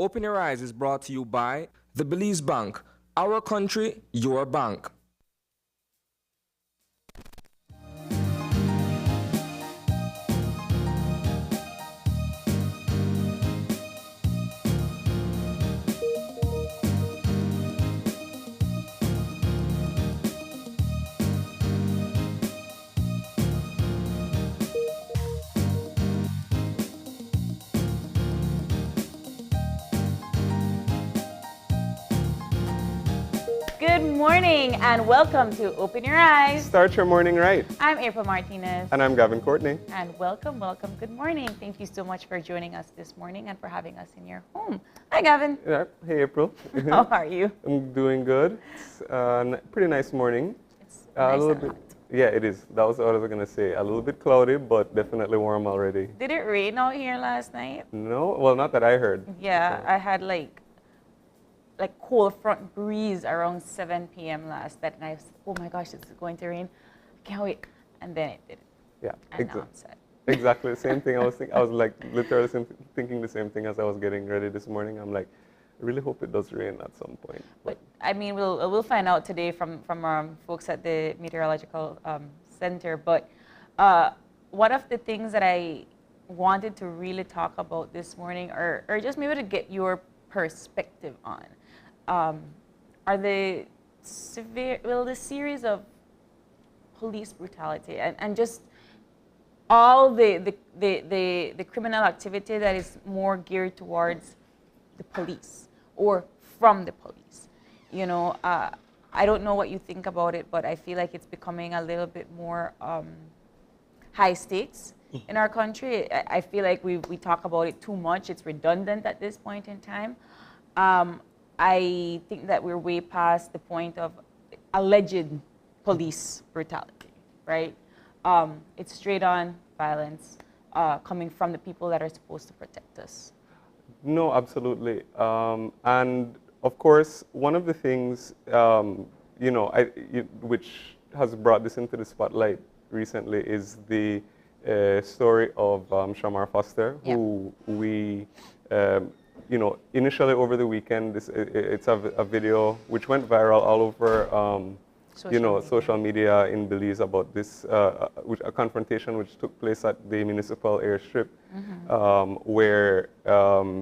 Open Your Eyes is brought to you by the Belize Bank. Our country, your bank. Good morning and welcome to Open Your Eyes. Start your morning right. I'm April Martinez. And I'm Gavin Courtney. And welcome. Good morning. Thank you so much for joining us this morning and for having us in your home. Hi, Gavin. Yeah. Hey, April. How are you? I'm doing good. It's a pretty nice morning. It's A nice little and bit. hot. Yeah, it is. That was what I was going to say. A little bit cloudy, but definitely warm already. Did it rain out here last night? No, well, not that I heard. Yeah, I had like cold front breeze around 7 p.m. last night, and I was, oh my gosh, this is going to rain. I can't wait. And then it didn't. Yeah, And now I'm sad. exactly the same thing. I was like literally thinking the same thing as I was getting ready this morning. I'm like, I really hope it does rain at some point. But I mean, we'll find out today from folks at the meteorological center. But one of the things that I wanted to really talk about this morning, or just maybe to get your perspective on, are the series of police brutality and just all the criminal activity that is more geared towards the police or from the police. You know, I don't know what you think about it, but I feel like it's becoming a little bit more high stakes in our country. I feel like we talk about it too much. It's redundant at this point in time. I think that we're way past the point of alleged police brutality, right? It's straight on violence coming from the people that are supposed to protect us. No, absolutely. And of course, one of the things, which has brought this into the spotlight recently is the story of Shamar Foster, Yep. who we, initially over the weekend, it's a video which went viral all over, social media in Belize about this, a confrontation which took place at the municipal airstrip, where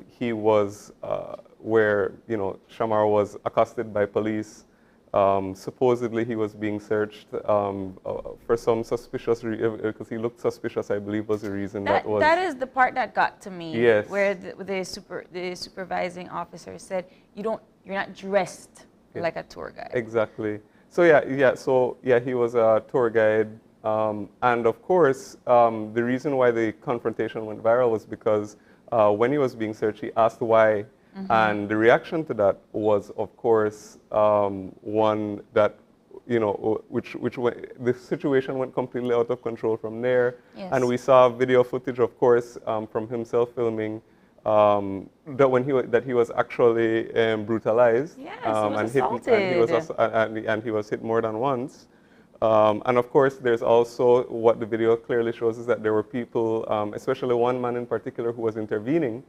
he was, Shamar was accosted by police. Supposedly he was being searched for some suspicious because he looked suspicious, I believe was the reason that is the part that got to me. Yes. Where the supervising officer said you're not dressed like a tour guide. Exactly. So he was a tour guide, and of course the reason why the confrontation went viral was because when he was being searched, he asked why. And the reaction to that was, of course, one that, the situation went completely out of control from there. Yes. And we saw video footage, of course, from himself filming that he was actually brutalized. Yes, he was assaulted. And he was hit more than once. And of course, there's also what the video clearly shows is that there were people, especially one man in particular who was intervening,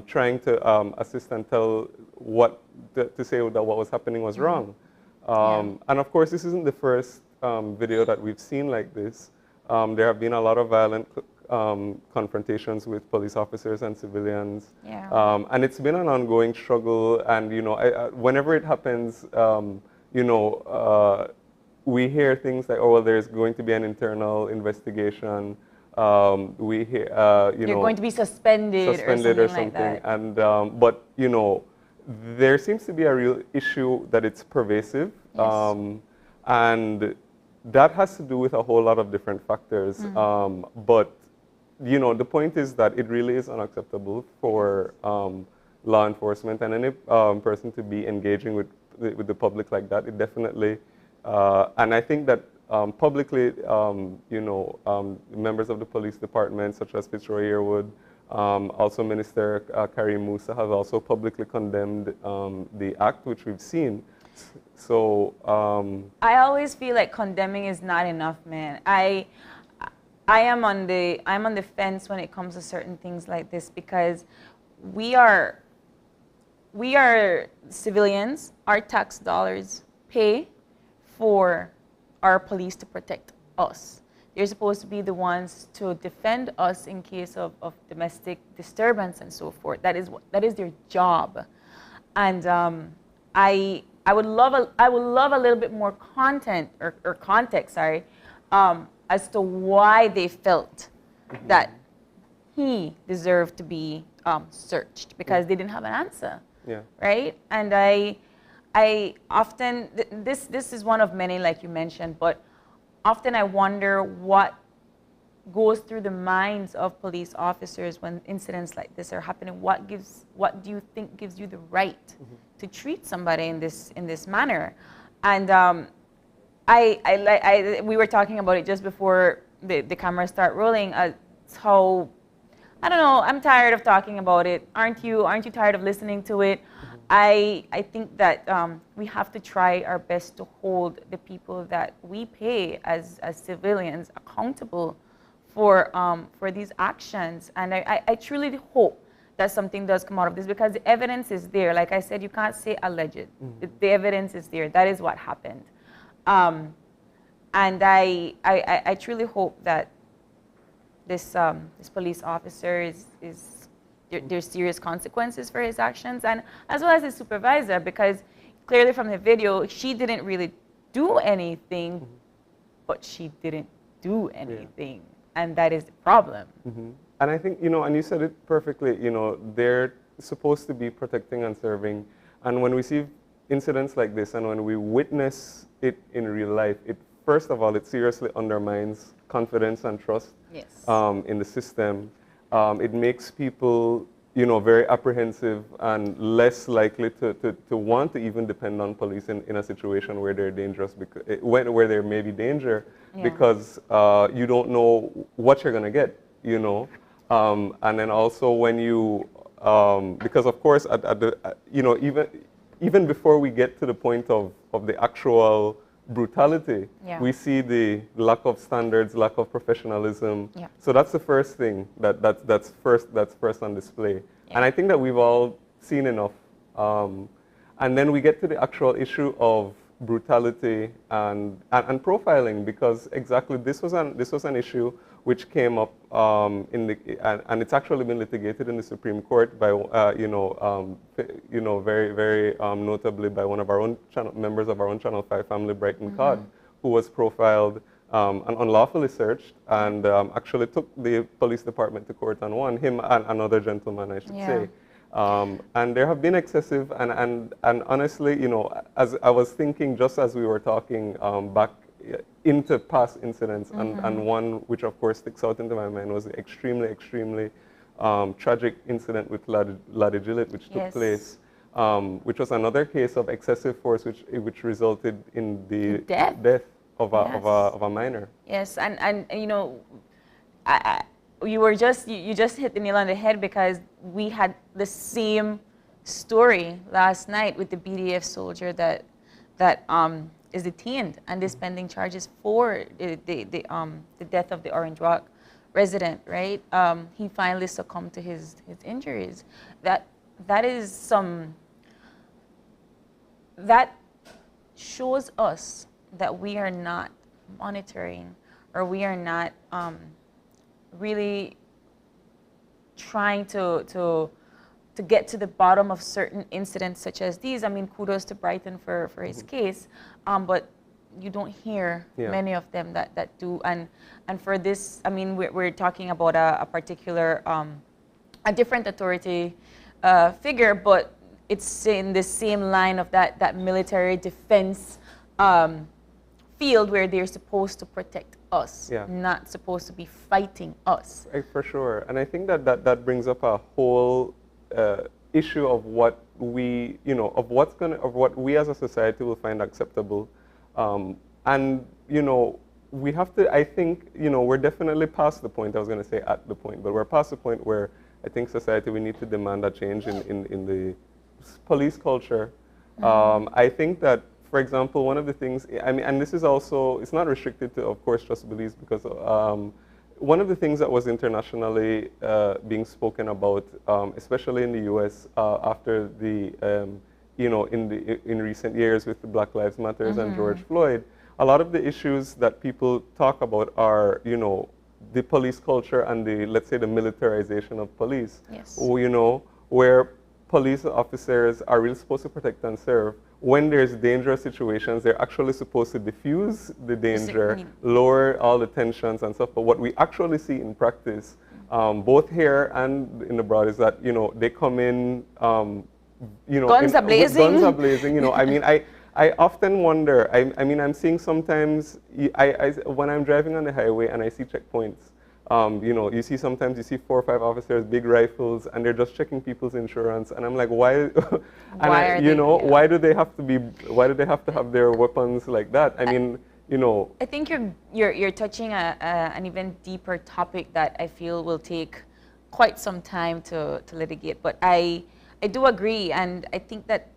trying to assist and tell to say that what was happening was wrong. And of course, this isn't the first video that we've seen like this. There have been a lot of violent confrontations with police officers and civilians. And it's been an ongoing struggle. And, whenever it happens, we hear things like, oh, well, there's going to be an internal investigation. We hear, you're going to be suspended or something. Like that. And but there seems to be a real issue that it's pervasive, and that has to do with a whole lot of different factors. But the point is that it really is unacceptable for law enforcement and any person to be engaging with the public like that. It definitely. And I think that publicly, members of the police department, such as Fitzroy Yearwood, also Minister Karim Musa, have also publicly condemned the act, which we've seen. So I always feel like condemning is not enough, man. I'm on the fence when it comes to certain things like this, because we are we are civilians. Our tax dollars pay for our police to protect us. They're supposed to be the ones to defend us in case of domestic disturbance and so forth. That is their job. And I would love a little bit more content or context, sorry, as to why they felt that he deserved to be searched, because they didn't have an answer. Yeah. Right? And I often, this is one of many, like you mentioned, but often I wonder what goes through the minds of police officers when incidents like this are happening. What do you think gives you the right to treat somebody in this manner? And we were talking about it just before the cameras start rolling. How, I don't know, I'm tired of talking about it. Aren't you tired of listening to it? I think that we have to try our best to hold the people that we pay as civilians accountable for these actions. And I truly hope that something does come out of this, because the evidence is there. Like I said, you can't say alleged. The evidence is there. That is what happened. And I truly hope that this police officer there's serious consequences for his actions, and as well as his supervisor, because clearly from the video, she didn't really do anything, but she didn't do anything, and that is the problem. And I think, and you said it perfectly, they're supposed to be protecting and serving, and when we see incidents like this, and when we witness it in real life, first of all, it seriously undermines confidence and trust in the system. It makes people, very apprehensive and less likely to want to even depend on police in a situation where they're dangerous, where there may be danger, because you don't know what you're going to get, and then also when you, because of course, even before we get to the point of the actual brutality, we see the lack of standards, lack of professionalism. So that's the first thing that's first on display. And I think that we've all seen enough. And then we get to the actual issue of brutality and profiling, because exactly this was an issue which came up and it's actually been litigated in the Supreme Court by very notably by one of our own members of our own Channel 5 family, Brighton Codd, who was profiled and unlawfully searched, and actually took the police department to court and won, him and another gentleman, I should say. And there have been excessive and honestly, as I was thinking just as we were talking back into past incidents, and one which of course sticks out into my mind was the extremely tragic incident with Laddie Gillett, which took place, which was another case of excessive force, which resulted in the death of a minor. Yes, and you just hit the nail on the head, because we had the same story last night with the BDF soldier that is detained and is pending charges for the death of the Orange Rock resident, right? He finally succumbed to his injuries. That shows us that we are not monitoring, or we are not really trying to get to the bottom of certain incidents such as these. I mean, kudos to Brighton for his case, but you don't hear many of them that do. And for this, I mean, we're talking about a particular, a different authority figure, but it's in the same line of that military defense field where they're supposed to protect us, not supposed to be fighting us. For sure, and I think that brings up a whole issue of what we, of what we as a society will find acceptable, and we have to. I think we're definitely past the point. I was going to say at the point, but we're past the point where I think society, we need to demand a change in the police culture. I think that, for example, one of the things, I mean, and this is also, it's not restricted to, of course, just police, because one of the things that was internationally being spoken about, especially in the U.S. After the, in recent years with the Black Lives Matters and George Floyd, a lot of the issues that people talk about are, the police culture and the, let's say, the militarization of police. Yes. Where police officers are really supposed to protect and serve. When there's dangerous situations, they're actually supposed to diffuse the danger, lower all the tensions and stuff. But what we actually see in practice, both here and in abroad, is that they come in, guns are blazing. Guns are blazing. I mean, I often wonder. I'm seeing sometimes when I'm driving on the highway and I see checkpoints. You see sometimes you see 4 or 5 officers, big rifles, and they're just checking people's insurance. And I'm like, why? Why do they have to be? Why do they have to have their weapons like that? I mean, I think you're touching an even deeper topic that I feel will take quite some time to litigate. But I do agree, and I think that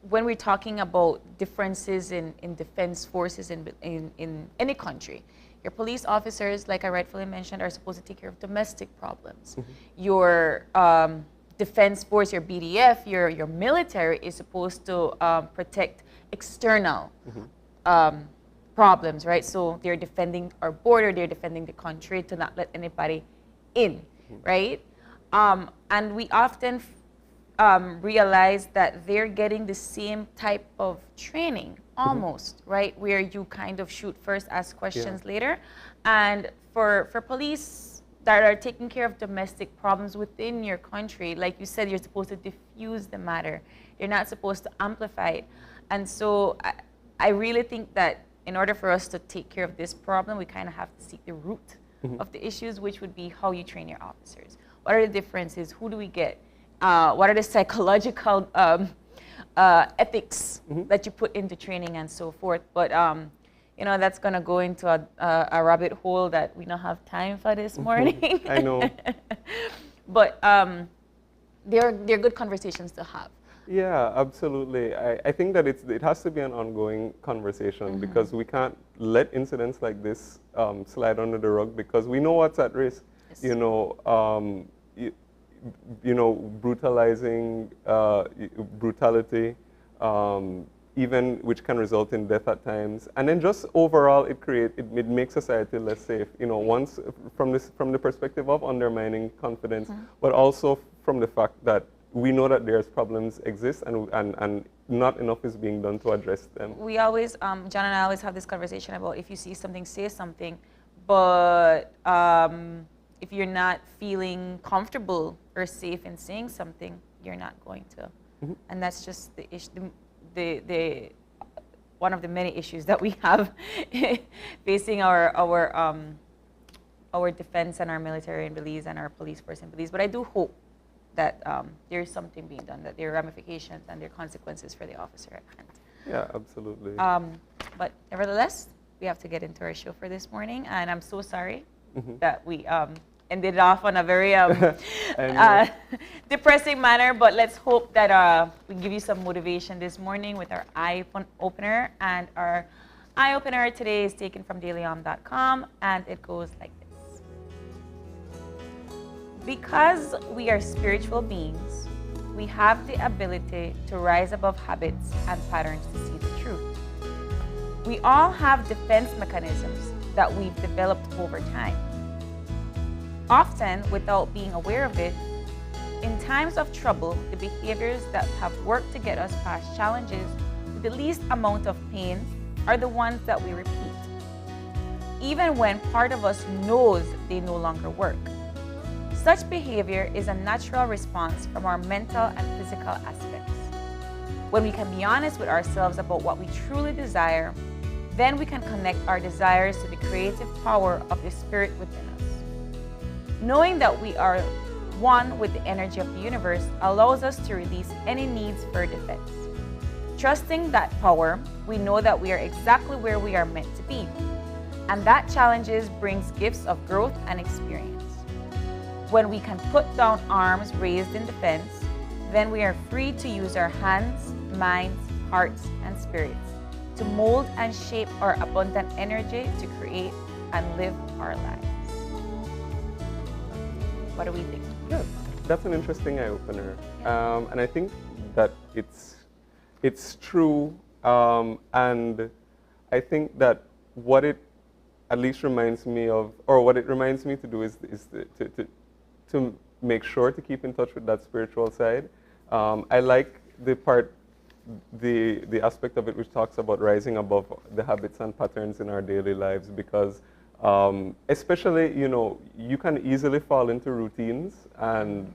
when we're talking about differences in defense forces in any country. Your police officers, like I rightfully mentioned, are supposed to take care of domestic problems. Your defense force, your BDF, your military is supposed to protect external problems, right? So they're defending our border, they're defending the country to not let anybody in, right? And we often realize that they're getting the same type of training almost, right? Where you kind of shoot first, ask questions later. And for police that are taking care of domestic problems within your country, like you said, you're supposed to diffuse the matter. You're not supposed to amplify it. And so I really think that in order for us to take care of this problem, we kind of have to seek the root of the issues, which would be how you train your officers. What are the differences? Who do we get? What are the psychological ethics that you put into training and so forth? But that's going to go into a rabbit hole that we don't have time for this morning. I know. But they're good conversations to have. Yeah, absolutely. I think that it has to be an ongoing conversation because we can't let incidents like this slide under the rug because we know what's at risk. Yes. Brutalizing, brutality, even which can result in death at times, and then just overall, it makes society less safe. Once from the perspective of undermining confidence, but also from the fact that we know that there's problems exist and not enough is being done to address them. We always, John and I always have this conversation about if you see something, say something, but if you're not feeling comfortable or safe in saying something, you're not going to. And that's just the issue, the one of the many issues that we have facing our defense and our military in Belize and our police force in Belize. But I do hope that there is something being done, that there are ramifications and there are consequences for the officer at hand. Yeah, absolutely. But nevertheless, we have to get into our show for this morning, and I'm so sorry that we ended off on a very depressing manner, but let's hope that we give you some motivation this morning with our eye opener. And our eye opener today is taken from dailyom.com, and it goes like this. Because we are spiritual beings, we have the ability to rise above habits and patterns to see the truth. We all have defense mechanisms that we've developed over time. Often, without being aware of it, in times of trouble, the behaviors that have worked to get us past challenges with the least amount of pain are the ones that we repeat, even when part of us knows they no longer work. Such behavior is a natural response from our mental and physical aspects. When we can be honest with ourselves about what we truly desire, then we can connect our desires to the creative power of the spirit within us. Knowing that we are one with the energy of the universe allows us to release any needs for defense. Trusting that power, we know that we are exactly where we are meant to be, and that challenges brings gifts of growth and experience. When we can put down arms raised in defense, then we are free to use our hands, minds, hearts, and spirits to mold and shape our abundant energy to create and live our lives. What do we think? Yeah, that's an interesting eye-opener. And I think that it's true. And I think that what it at least reminds me of, or what it reminds me to do is to make sure to keep in touch with that spiritual side. I like the aspect of it which talks about rising above the habits and patterns in our daily lives, because especially, you know, you can easily fall into routines and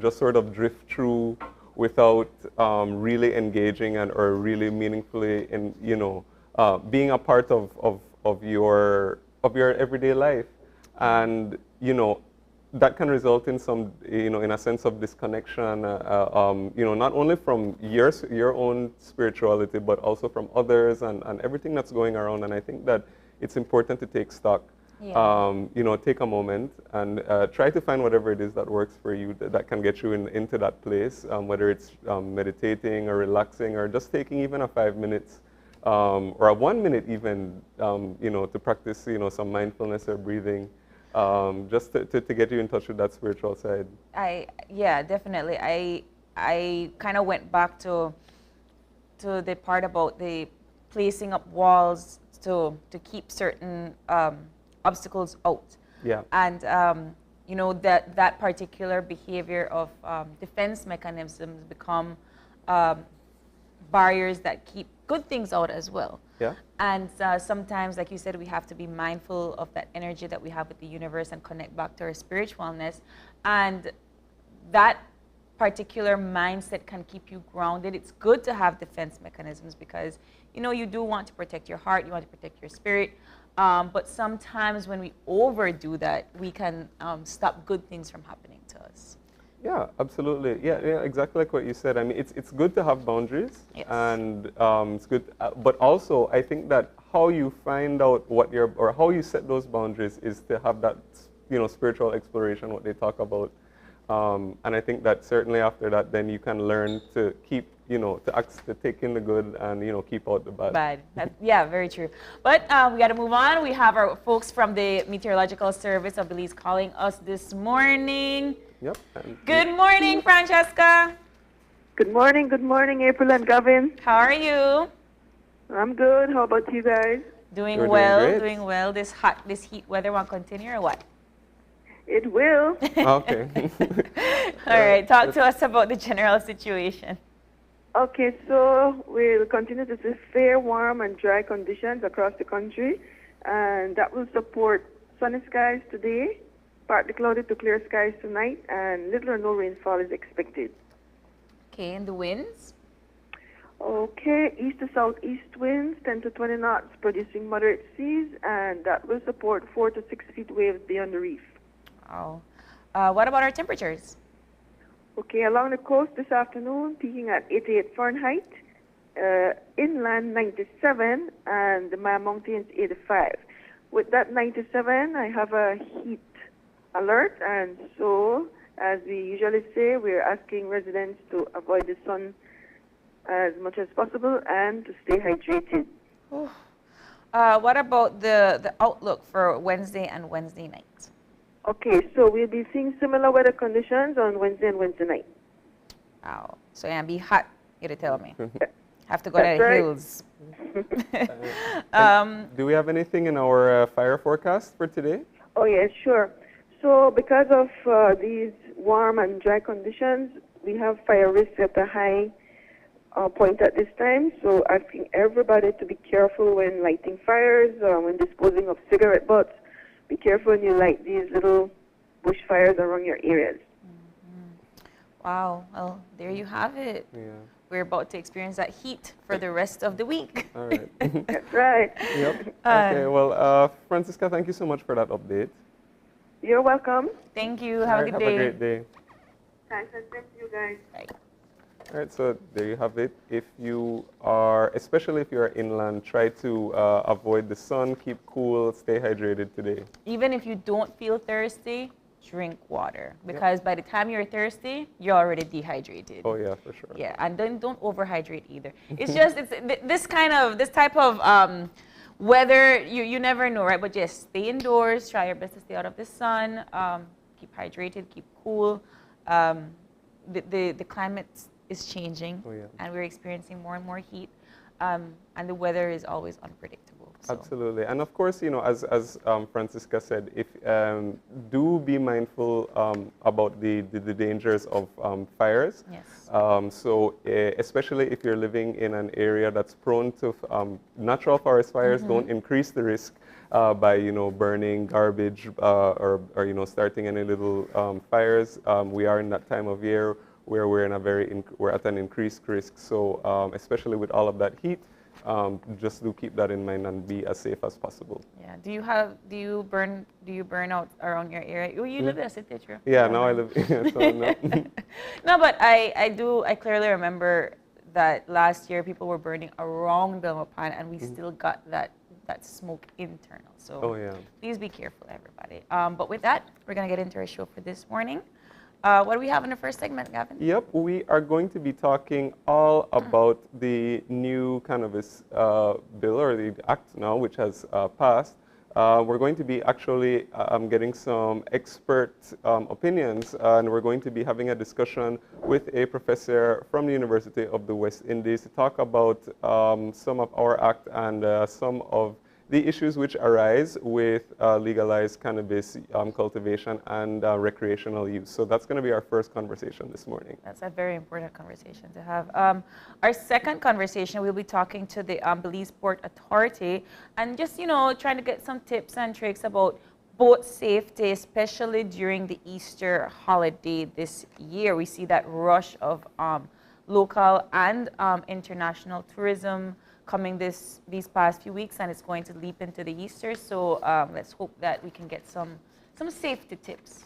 just sort of drift through without really engaging and or really meaningfully in, you know, being a part of your everyday life. And, you know, that can result in some, you know, in a sense of disconnection, you know, not only from your own spirituality, but also from others and everything that's going around. And I think that it's important to take stock, you know, take a moment and try to find whatever it is that works for you that can get you into that place, whether it's meditating or relaxing or just taking even a 5 minutes or a 1 minute even, you know, to practice, you know, some mindfulness or breathing. Just to get you in touch with that spiritual side. Yeah, definitely. I kind of went back to the part about the placing up walls to keep certain obstacles out. Yeah. And you know, that particular behavior of defense mechanisms become barriers that keep good things out as well. Yeah. And sometimes, like you said, we have to be mindful of that energy that we have with the universe and connect back to our spiritualness. And that particular mindset can keep you grounded. It's good to have defense mechanisms because, you know, you do want to protect your heart, you want to protect your spirit. But sometimes when we overdo that, we can stop good things from happening to us. Yeah, absolutely. Yeah, exactly like what you said. I mean, it's good to have boundaries, yes. And it's good. But also, I think that how you find out or how you set those boundaries is to have that, you know, spiritual exploration, what they talk about. And I think that certainly after that, then you can learn to keep, you know, to take in the good and, you know, keep out the bad. Yeah, very true. But we got to move on. We have our folks from the Meteorological Service of Belize calling us this morning. Yep. Good morning, Francesca. Good morning, April and Gavin. How are you? I'm good. How about you guys? Doing We're well, doing well. This heat weather won't continue or what? It will. Okay. All right, talk to us about the general situation. Okay, so we'll continue to see fair, warm, and dry conditions across the country, and that will support sunny skies today, partly cloudy to clear skies tonight, and little or no rainfall is expected. Okay, and the winds? Okay, east to southeast winds, 10 to 20 knots, producing moderate seas, and that will support 4 to 6 feet waves beyond the reef. Oh. What about our temperatures? Okay, along the coast this afternoon, peaking at 88 Fahrenheit, inland 97, and the Maya Mountains 85. With that 97, I have a heat alert, and so, as we usually say, we're asking residents to avoid the sun as much as possible and to stay hydrated. What about the outlook for Wednesday and Wednesday night? Okay, so we'll be seeing similar weather conditions on Wednesday and Wednesday night. Wow. So yeah, be hot, you to tell me. Have to go That's to the right. hills. Do we have anything in our fire forecast for today? Oh, yes, sure. So because of these warm and dry conditions, we have fire risk at a high point at this time. So asking everybody to be careful when lighting fires, when disposing of cigarette butts. Be careful when you light these little bush fires around your areas. Wow. Well, there you have it. Yeah. We're about to experience that heat for the rest of the week. All right. That's right. Yep. Okay. Well, Francisca, thank you so much for that update. You're welcome. Thank you. All Have a right, good day. Have a great day. Thanks, and thank you guys. Bye. All right, so there you have it. If you are, especially if you're inland, try to avoid the sun, keep cool, stay hydrated today. Even if you don't feel thirsty, drink water. Because by the time you're thirsty, you're already dehydrated. Oh yeah, for sure. Yeah, and then don't overhydrate either. It's just, this type of weather, you never know, right? But just stay indoors, try your best to stay out of the sun, keep keep hydrated, keep cool. The climate is changing, and we're experiencing more and more heat, and the weather is always unpredictable. So. Absolutely, and of course, as Francisca said, if do be mindful about the dangers of fires. Yes. Especially if you're living in an area that's prone to natural forest fires, don't increase the risk by burning garbage or starting any little fires. We are in that time of year where we're at an increased risk. So especially with all of that heat. Just do keep that in mind and be as safe as possible. Yeah. Do you burn out around your area? Oh, you live in a city, true? Yeah. Now I live. So no. No, but I clearly remember that last year people were burning around Belmopan, and we still got that smoke internal. So please be careful, everybody. But with that, we're gonna get into our show for this morning. What do we have in the first segment, Gavin? Yep, we are going to be talking all about the new cannabis bill, or the act now, which has passed. We're going to be actually getting some expert opinions, and we're going to be having a discussion with a professor from the University of the West Indies to talk about some of our act and some of the issues which arise with legalized cannabis cultivation and recreational use. So that's going to be our first conversation this morning. That's a very important conversation to have. Our second conversation, we'll be talking to the Belize Port Authority and just, trying to get some tips and tricks about boat safety, especially during the Easter holiday this year. We see that rush of local and international tourism coming these past few weeks, and it's going to leap into the Easter. So let's hope that we can get some safety tips.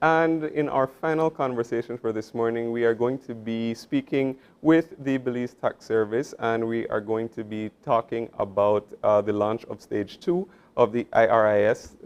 And in our final conversation for this morning, we are going to be speaking with the Belize Tax Service, and we are going to be talking about the launch of Stage 2 of the IRIS,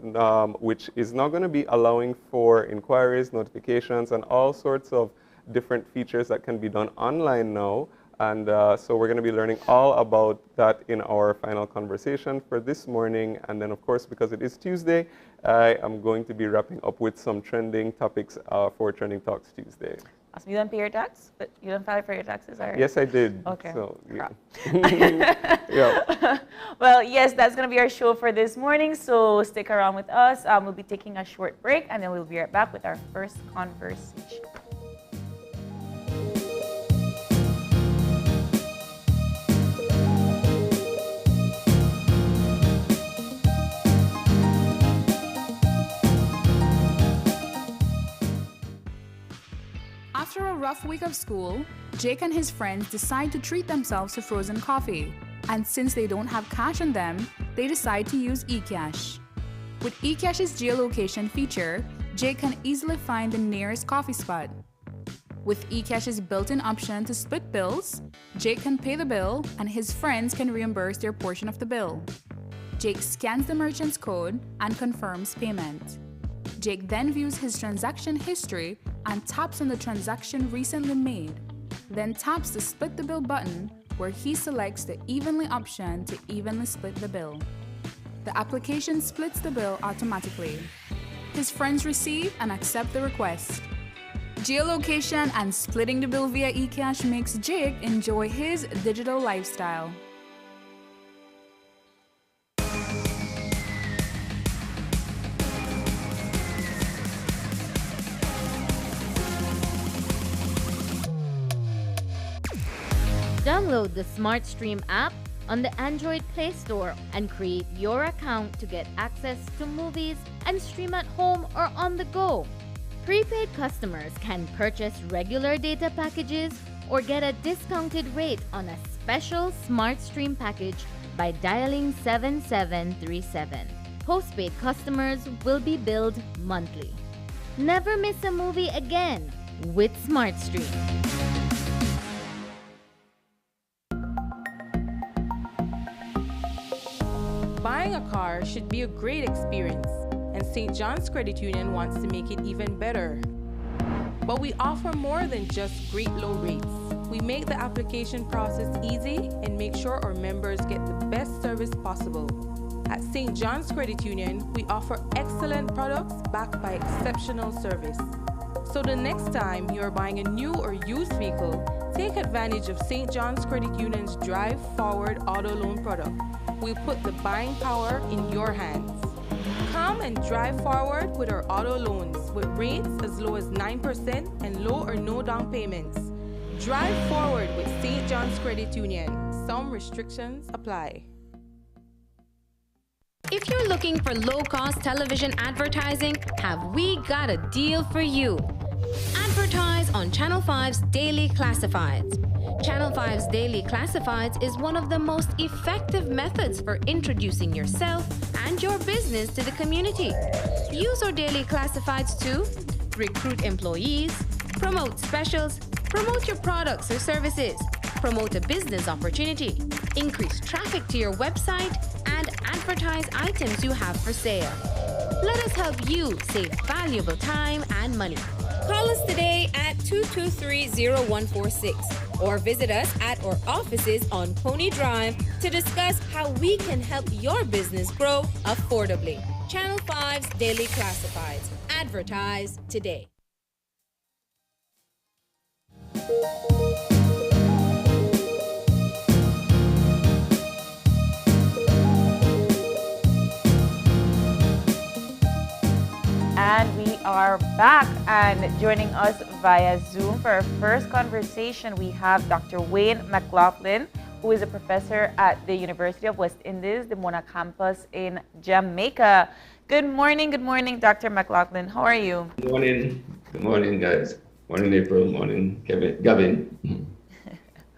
which is now going to be allowing for inquiries, notifications, and all sorts of different features that can be done online now. And so we're going to be learning all about that in our final conversation for this morning. And then, of course, because it is Tuesday, I am going to be wrapping up with some trending topics for Trending Talks Tuesday. Awesome. You don't pay your tax? But you don't file for your taxes? Or? Yes, I did. Okay. So, yeah. Yeah. Well, yes, that's going to be our show for this morning. So stick around with us. We'll be taking a short break, and then we'll be right back with our first conversation. After a rough week of school, Jake and his friends decide to treat themselves to frozen coffee. And since they don't have cash on them, they decide to use eCash. With eCash's geolocation feature, Jake can easily find the nearest coffee spot. With eCash's built-in option to split bills, Jake can pay the bill and his friends can reimburse their portion of the bill. Jake scans the merchant's code and confirms payment. Jake then views his transaction history and taps on the transaction recently made, then taps the Split the Bill button where he selects the Evenly option to evenly split the bill. The application splits the bill automatically. His friends receive and accept the request. Geolocation and splitting the bill via eCash makes Jake enjoy his digital lifestyle. Download the SmartStream app on the Android Play Store and create your account to get access to movies and stream at home or on the go. Prepaid customers can purchase regular data packages or get a discounted rate on a special SmartStream package by dialing 7737. Postpaid customers will be billed monthly. Never miss a movie again with SmartStream. Buying a car should be a great experience, and St. John's Credit Union wants to make it even better. But we offer more than just great low rates. We make the application process easy and make sure our members get the best service possible. At St. John's Credit Union, we offer excellent products backed by exceptional service. So the next time you are buying a new or used vehicle, take advantage of St. John's Credit Union's Drive Forward Auto Loan product. We'll put the buying power in your hands. Come and drive forward with our auto loans with rates as low as 9% and low or no down payments. Drive forward with St. John's Credit Union. Some restrictions apply. If you're looking for low-cost television advertising, have we got a deal for you? Advertise on Channel 5's Daily Classifieds. Channel 5's Daily Classifieds is one of the most effective methods for introducing yourself and your business to the community. Use our Daily Classifieds to recruit employees, promote specials, promote your products or services, promote a business opportunity, increase traffic to your website, and advertise items you have for sale. Let us help you save valuable time and money. Call us today at 223-0146 or visit us at our offices on Pony Drive to discuss how we can help your business grow affordably. Channel 5's Daily Classifieds. Advertise today. And we are back, and joining us via Zoom for our first conversation, we have Dr. Wayne McLaughlin, who is a professor at the University of West Indies, the Mona campus in Jamaica. Good morning, Dr. McLaughlin. How are you? Good morning, guys. Morning, April. Morning, Gavin.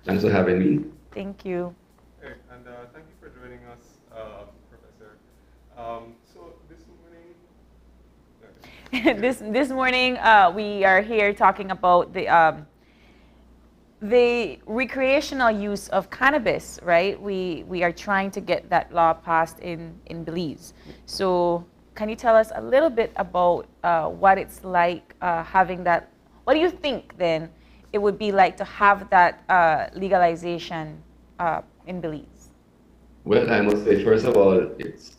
Thanks for having me. Thank you. Hey, and thank you for joining us, Professor. So this morning, this morning, we are here talking about the recreational use of cannabis, right? We are trying to get that law passed in Belize. So can you tell us a little bit about what it's like having that? What do you think then it would be like to have that legalization in Belize? Well, I must say, first of all, it's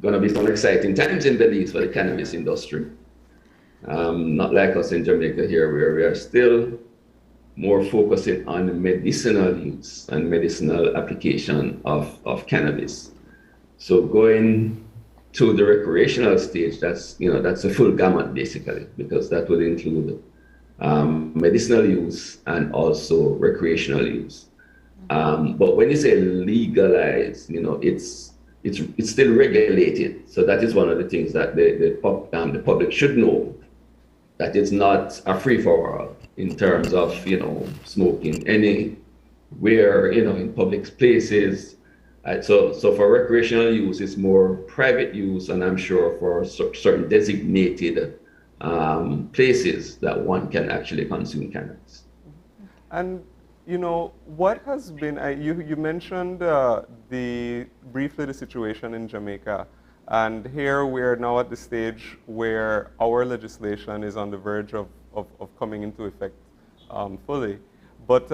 going to be some exciting times in Belize for the cannabis industry. Not like us in Jamaica here, where we are still more focusing on medicinal use and medicinal application of cannabis. So going to the recreational stage, that's a full gamut basically, because that will include medicinal use and also recreational use. But when you say legalized, it's still regulated. So that is one of the things that the public should know, that it's not a free-for-all in terms of smoking anywhere in public places. So for recreational use, it's more private use, and I'm sure for certain designated places that one can actually consume cannabis. and what has been, you mentioned briefly the situation in Jamaica, and here we're now at the stage where our legislation is on the verge of coming into effect fully. But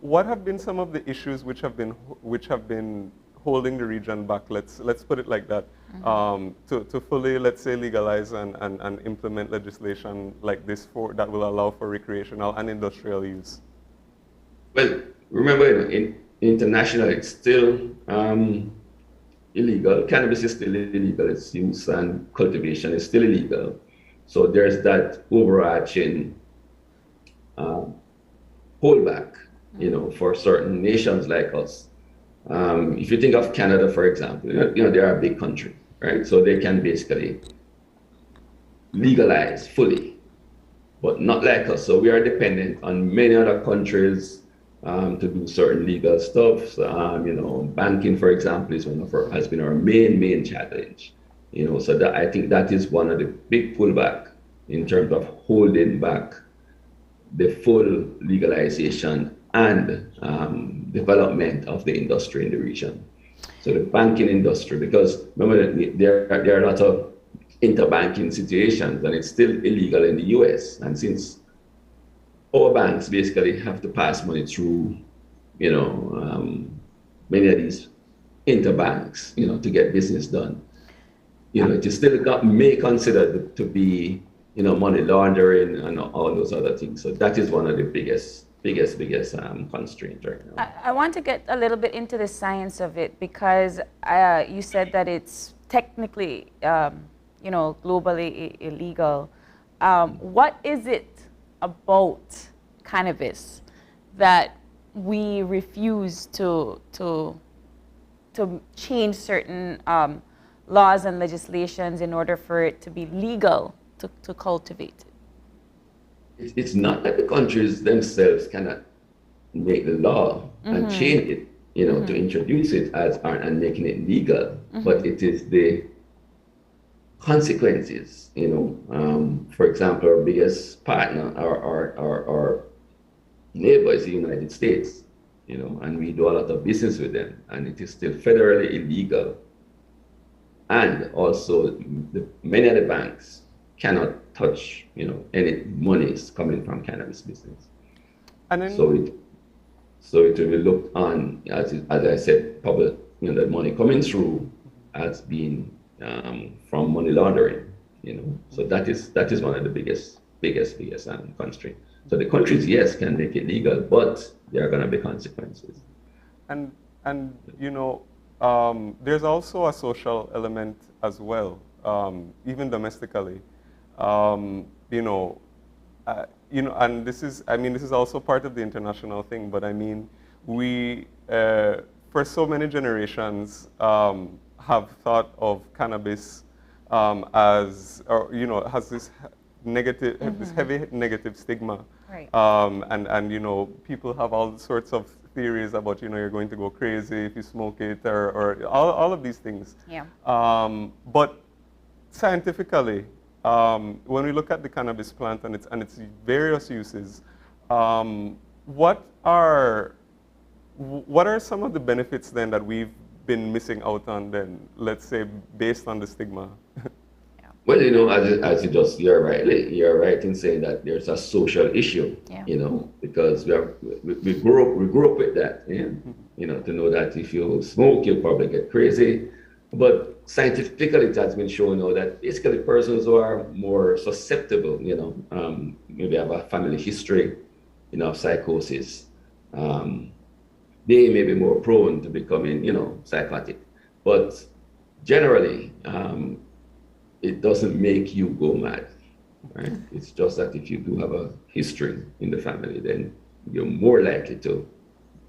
what have been some of the issues which have been holding the region back? Let's put it like that. To fully, let's say, legalize and implement legislation like this that will allow for recreational and industrial use. Well, remember, internationally, it's still illegal. Cannabis is still illegal. Its use and cultivation is still illegal. So there's that overarching holdback, for certain nations like us. If you think of Canada, for example, they are a big country, right? So they can basically legalize fully, but not like us. So we are dependent on many other countries to do certain legal stuff. So, banking, for example, has been our main challenge. So that I think that is one of the big pullback in terms of holding back the full legalization and development of the industry in the region. So the banking industry, because remember that there are a lot of interbanking situations, and it's still illegal in the US. And since our banks basically have to pass money through, many of these into banks, to get business done. It is still may consider to be, money laundering and all those other things. So that is one of the biggest constraints right now. I want to get a little bit into the science of it, because you said that it's technically, globally illegal. What is it about cannabis that we refuse to change certain laws and legislations in order for it to be legal to cultivate it? It's not that the countries themselves cannot make the law and change it, to introduce it and making it legal, but it is the consequences. For example, our biggest partner, our neighbor is the United States, and we do a lot of business with them, and it is still federally illegal. And also, many of the banks cannot touch, any monies coming from cannabis business. And then, so it will be looked on, as I said, public, the money coming through as being from money laundering, So that is one of the biggest constraints. So the countries, yes, can make it legal, but there are going to be consequences. And there's also a social element as well, even domestically. And this is also part of the international thing, but I mean, we, for so many generations, have thought of cannabis has this negative, this heavy negative stigma. Right. And people have all sorts of theories about, you're going to go crazy if you smoke it, or all of these things. Yeah. But scientifically, when we look at the cannabis plant and its various uses, what are some of the benefits then that we've been missing out on then, let's say, based on the stigma? Well, you're right in saying that there's a social issue, because we grew up with that, to know that if you smoke, you'll probably get crazy. But scientifically, it has been shown now that basically persons who are more susceptible, maybe have a family history, of psychosis, they may be more prone to becoming, psychotic. But generally, it doesn't make you go mad, right? It's just that if you do have a history in the family, then you're more likely to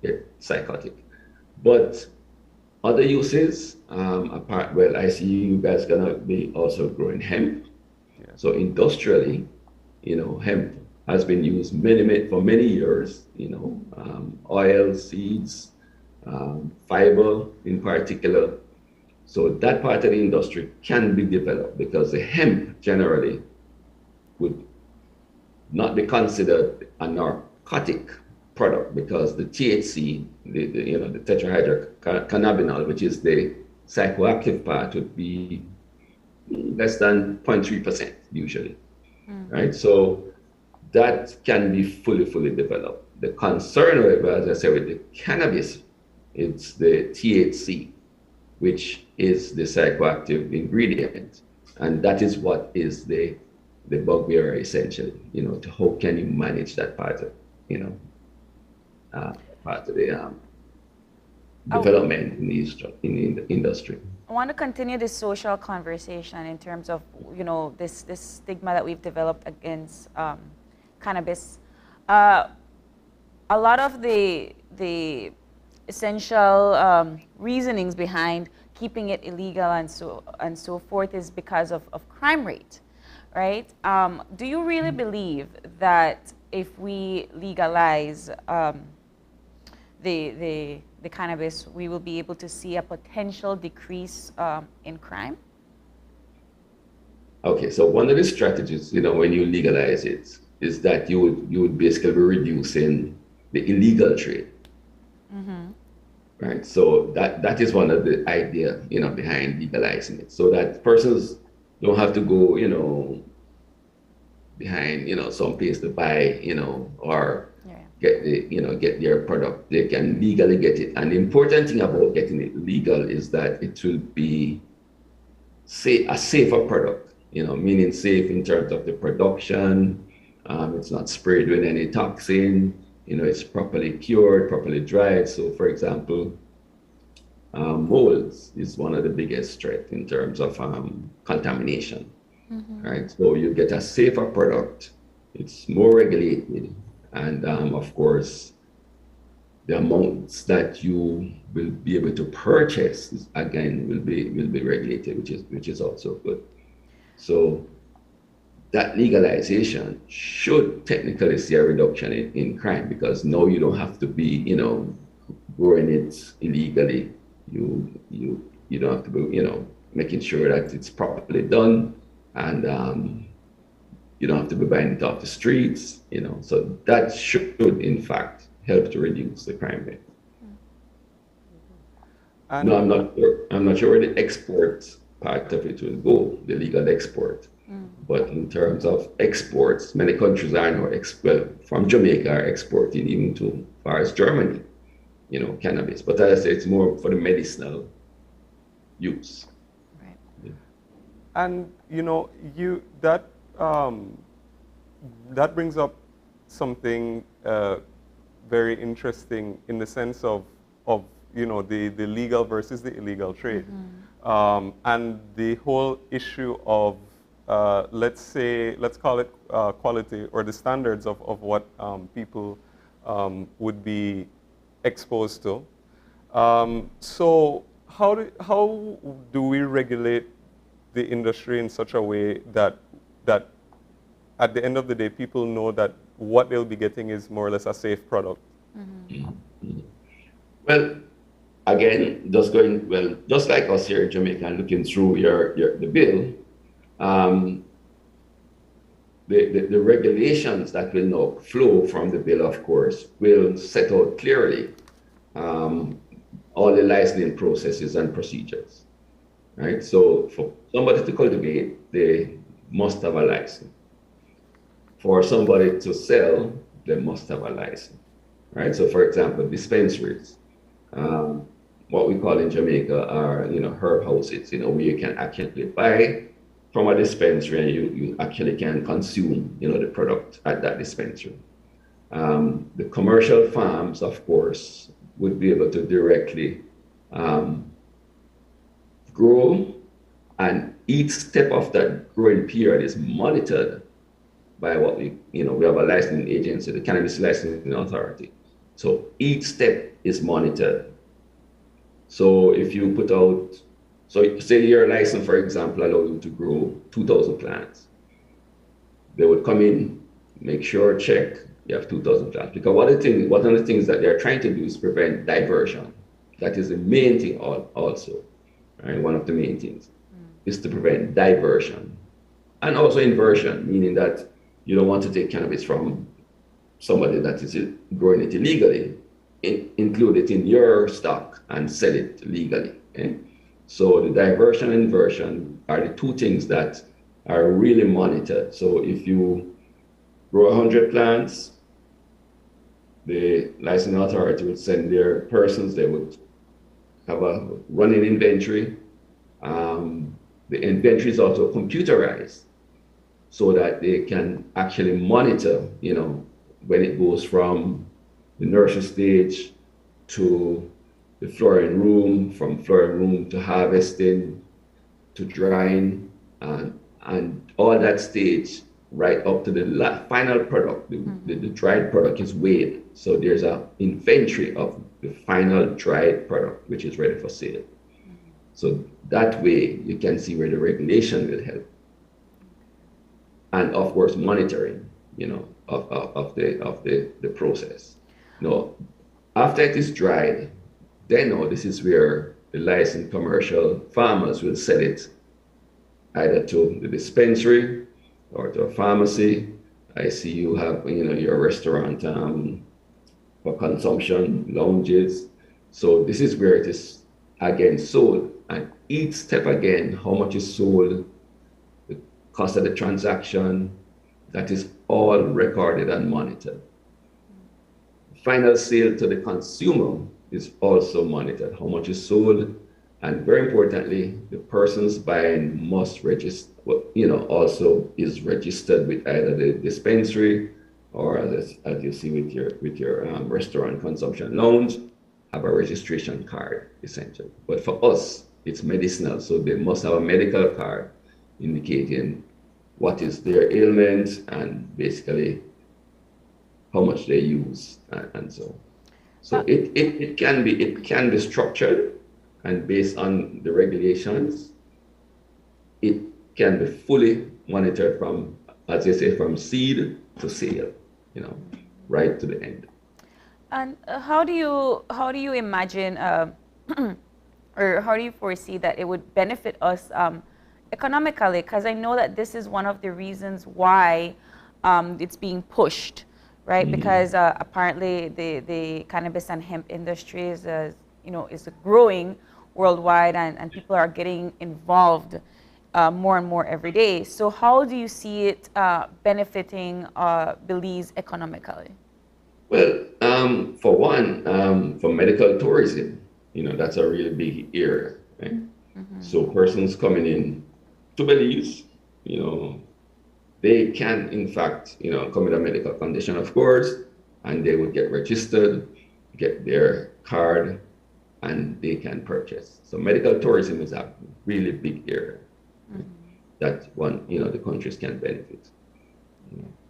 get psychotic. But other uses, I see you guys gonna be also growing hemp. Yeah. So industrially, hemp has been used for many years, oil, seeds, fiber in particular. So that part of the industry can be developed, because the hemp generally would not be considered a narcotic product, because the THC, the tetrahydrocannabinol, which is the psychoactive part, would be less than 0.3% usually, right? So that can be fully developed. The concern, however, as I said, with the cannabis, it's the THC, which is the psychoactive ingredient. And that is what is the bugbear essentially, to how can you manage that part of, part of the development in the industry. I want to continue this social conversation in terms of, this stigma that we've developed against cannabis. A lot of the essential reasonings behind keeping it illegal and so forth is because of crime rate, right? Do you really believe that if we legalize the cannabis, we will be able to see a potential decrease in crime? Okay, so one of the strategies, when you legalize it, is that you would basically be reducing the illegal trade. Right, so that is one of the idea, behind legalizing it, so that persons don't have to go, behind, some place to buy, or get their product. They can legally get it. And the important thing about getting it legal is that it will be a safer product, meaning safe in terms of the production. It's not sprayed with any toxin. It's properly cured, properly dried. So, for example, molds is one of the biggest threats in terms of contamination, right? So you get a safer product. It's more regulated, and of course, the amounts that you will be able to purchase again will be regulated, which is also good. So that legalization should technically see a reduction in crime, because now you don't have to be growing it illegally. You don't have to be making sure that it's properly done, and you don't have to be buying it off the streets. So that should in fact help to reduce the crime rate. No, I'm not sure where the export part of it will go, the legal export. But in terms of exports, many countries are now from Jamaica are exporting even to as far as Germany, cannabis. But as I say, it's more for the medicinal use. Right. Yeah. And that brings up something very interesting in the sense of the legal versus the illegal trade, and the whole issue of let's call it quality, or the standards of what people would be exposed to. So how do we regulate the industry in such a way that at the end of the day, people know that what they'll be getting is more or less a safe product? Well, again, just like us here in Jamaica, looking through the bill, the regulations that will now flow from the bill, of course, will set out clearly all the licensing processes and procedures, right? So for somebody to cultivate, they must have a license. For somebody to sell, they must have a license, right? So for example, dispensaries, what we call in Jamaica are, herb houses, where you can actually buy from a dispensary and you actually can consume, the product at that dispensary. The commercial farms, of course, would be able to directly grow, and each step of that growing period is monitored by what we have a licensing agency, the Cannabis Licensing Authority. So each step is monitored. So if you put out, so say your license, for example, allow you to grow 2,000 plants. They would come in, make sure, check, you have 2,000 plants. Because one of the things that they're trying to do is prevent diversion. That is the main thing also, right? One of the main things is to prevent diversion. And also inversion, meaning that you don't want to take cannabis from somebody that is growing it illegally, include it in your stock and sell it legally. Okay? So the diversion and inversion are the two things that are really monitored. So if you grow 100 plants, the licensing authority would send their persons, they would have a running inventory. The inventory is also computerized so that they can actually monitor, when it goes from the nursery stage to the flooring room, from flooring room to harvesting, to drying, and all that stage right up to the final product. The dried product is weighed. So there's an inventory of the final dried product, which is ready for sale. So that way you can see where the regulation will help. And of course, monitoring, of the process. Now, after it is dried, then this is where the licensed commercial farmers will sell it either to the dispensary or to a pharmacy. I see you have, your restaurant for consumption, lounges. So this is where it is again sold. And each step again, how much is sold, the cost of the transaction, that is all recorded and monitored. final sale to the consumer is also monitored. How much is sold, and very importantly, the persons buying must register. Also is registered with either the dispensary or as you see with your restaurant consumption lounge, have a registration card essentially. But for us, it's medicinal, so they must have a medical card indicating what is their ailment and basically how much they use and so. So it can be structured, and based on the regulations, it can be fully monitored from, as they say, from seed to sale, right to the end. And how do you imagine, or how do you foresee that it would benefit us economically? Because I know that this is one of the reasons why it's being pushed, right? Mm-hmm. Because apparently the cannabis and hemp industry is growing worldwide, and people are getting involved more and more every day. So how do you see it benefiting Belize economically? Well, for one, for medical tourism, that's a really big area, right? Mm-hmm. So persons coming in to Belize, they can, in fact, come with a medical condition, of course, and they would get registered, get their card, and they can purchase. So medical tourism is a really big area. Mm-hmm. That one, the countries can benefit.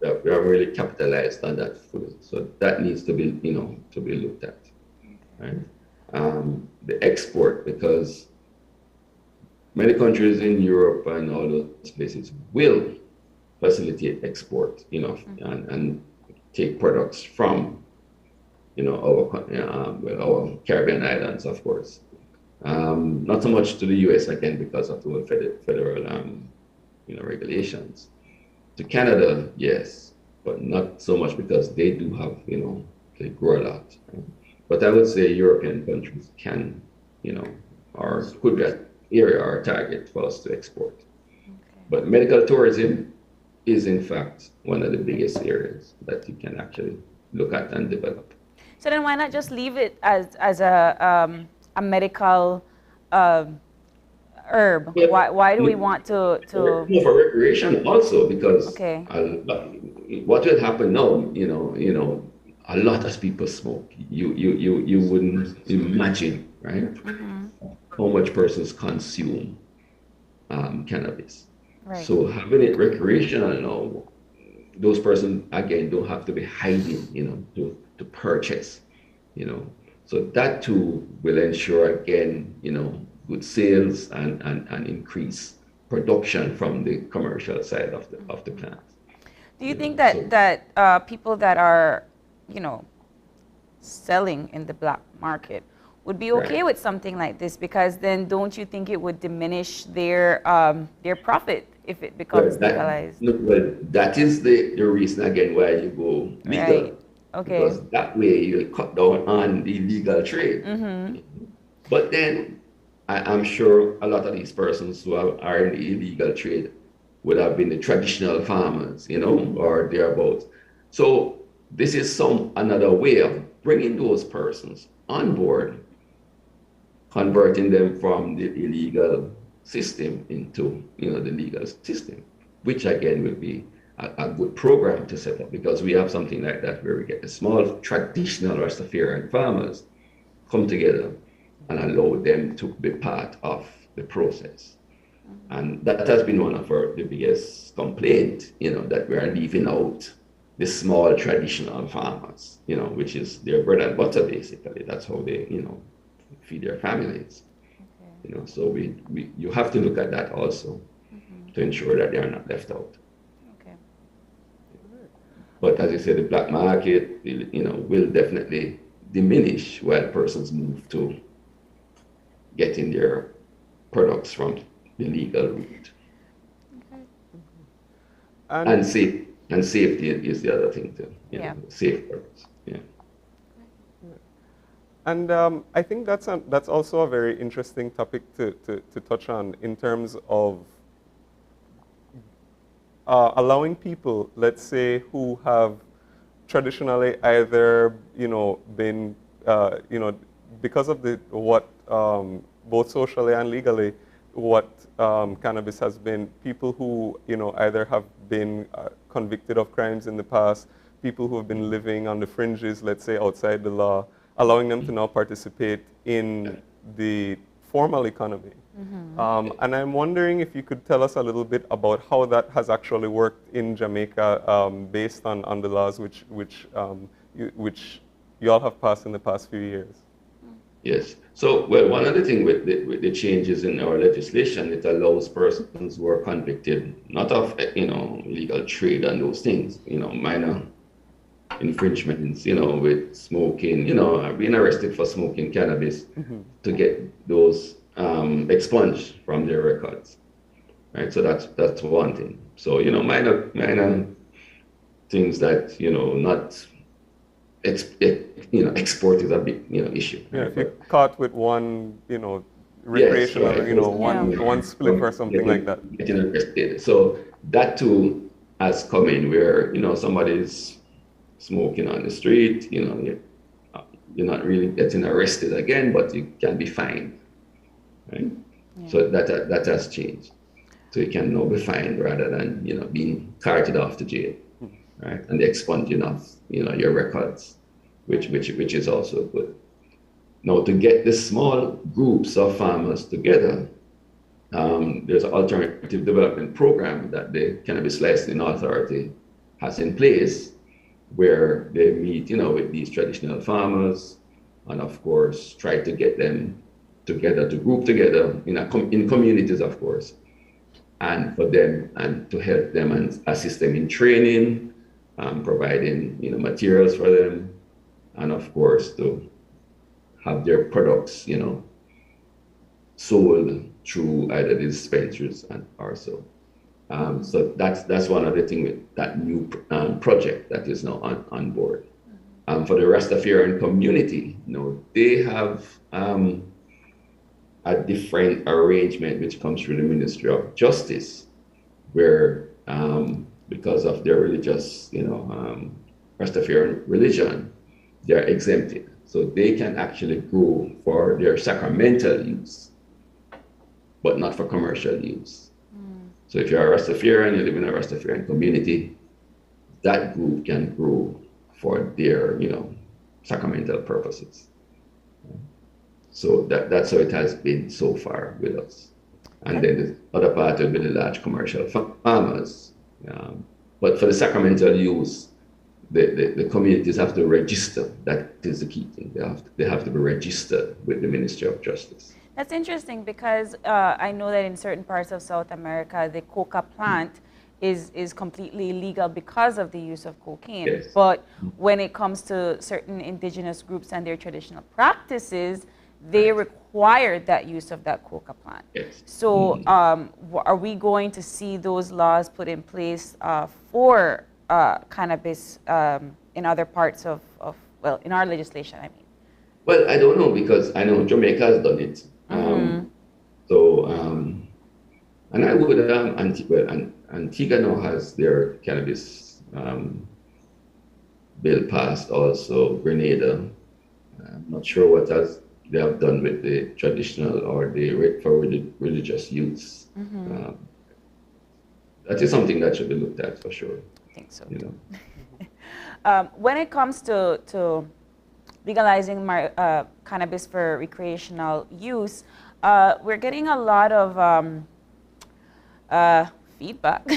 That we are really capitalized on that fully. So that needs to be, to be looked at. Right? The export, because many countries in Europe and all those places will facilitate export, and take products from, our Caribbean islands, of course. Not so much to the US again because of the federal, regulations. To Canada, yes, but not so much because they do have, they grow a lot. Right? But I would say European countries can, or could be an area or a target for us to export. Okay. But medical tourism is in fact one of the biggest areas that you can actually look at and develop. So then why not just leave it as a medical herb? Yeah. Why do we want to? For recreation also, because what will happen now, a lot of people smoke. You wouldn't imagine, right? Mm-hmm. How much persons consume cannabis. Right. So having it recreational now, those persons again don't have to be hiding, to purchase, So that too will ensure again, good sales and increase production from the commercial side of the plant. Do you think that people that are, selling in the black market would be okay with something like this? Because then don't you think it would diminish their profit if it becomes legalized? Well, that is the reason again why you go legal. Right. Okay. Because that way you'll cut down on the illegal trade. Mm-hmm. But then I'm sure a lot of these persons who are in the illegal trade would have been the traditional farmers, or thereabouts. So this is another way of bringing those persons on board, converting them from the illegal system into, the legal system, which again will be a good program to set up, because we have something like that where we get the small traditional Rastafarian farmers come together and allow them to be part of the process. And that has been one of the biggest complaints, that we are leaving out the small traditional farmers, which is their bread and butter basically. That's how they, feed their families. Okay. So you have to look at that also, mm-hmm. to ensure that they are not left out. Okay. But as I said, the black market, will definitely diminish while persons move to getting their products from the legal route. Okay. And safety is the other thing too. Safe products. Yeah. And I think that's also a very interesting topic to touch on in terms of allowing people, let's say, who have traditionally either, been, because of what both socially and legally, what cannabis has been, people who, either have been convicted of crimes in the past, people who have been living on the fringes, let's say outside the law, allowing them to now participate in the formal economy. And I'm wondering if you could tell us a little bit about how that has actually worked in Jamaica, based on the laws which you all have passed in the past few years. Yes. So, well, one other thing with the changes in our legislation, it allows persons who are convicted, not of, illegal trade and those things, minor infringements, with smoking, being arrested for smoking cannabis, to get those expunged from their records, right? So that's one thing. So, minor things that, not export is a big, issue. Yeah, if you're caught with one, recreational, yes, right. one spliff or something like that. Getting arrested. So that too has come in where, somebody's smoking on the street, you're not really getting arrested again, but you can be fined, right? Yeah. So that has changed. So you can now be fined rather than, being carted off to jail, right? And the expunging of, your records, which is also good. Now, to get the small groups of farmers together, there's an alternative development program that the Cannabis Licensing Authority has in place, where they meet, with these traditional farmers, and of course, try to get them together, to group together in communities, of course, and for them, and to help them and assist them in training, providing, materials for them, and of course, to have their products, sold through either the dispensaries or so. So that's one of the things with that new project that is now on board. For the Rastafarian community, they have a different arrangement which comes through the Ministry of Justice, where because of their religious, Rastafarian religion, they are exempted. So they can actually grow for their sacramental use, but not for commercial use. So if you're a Rastafarian, you live in a Rastafarian community, that group can grow for their, sacramental purposes. So that's how it has been so far with us. And then the other part will be the large commercial farmers. But for the sacramental use, the communities have to register. That is the key thing. They have to be registered with the Ministry of Justice. That's interesting because I know that in certain parts of South America, the coca plant is completely illegal because of the use of cocaine. Yes. But when it comes to certain indigenous groups and their traditional practices, they require that use of that coca plant. Yes. So are we going to see those laws put in place for cannabis in other parts of, in our legislation, I mean? Well, I don't know, because I know Jamaica has done it. And I would, Antigua now has their cannabis bill passed also, Grenada. I'm not sure what else they have done with the traditional or for religious use. That is something that should be looked at for sure. I think so. When it comes to legalizing cannabis for recreational use, we're getting a lot of feedback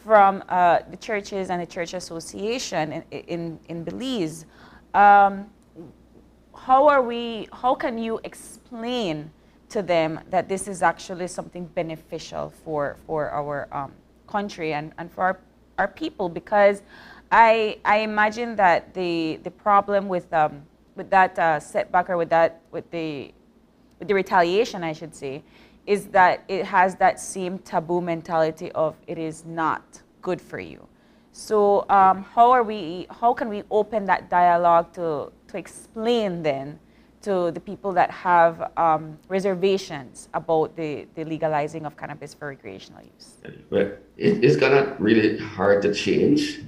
from the churches and the church association in Belize. How can you explain to them that this is actually something beneficial for our country and for our people? Because I imagine that the problem with that setback, or with the retaliation, I should say, is that it has that same taboo mentality of it is not good for you. So how can we open that dialogue to explain then to the people that have reservations about the legalizing of cannabis for recreational use? Well, it's gonna really hard to change,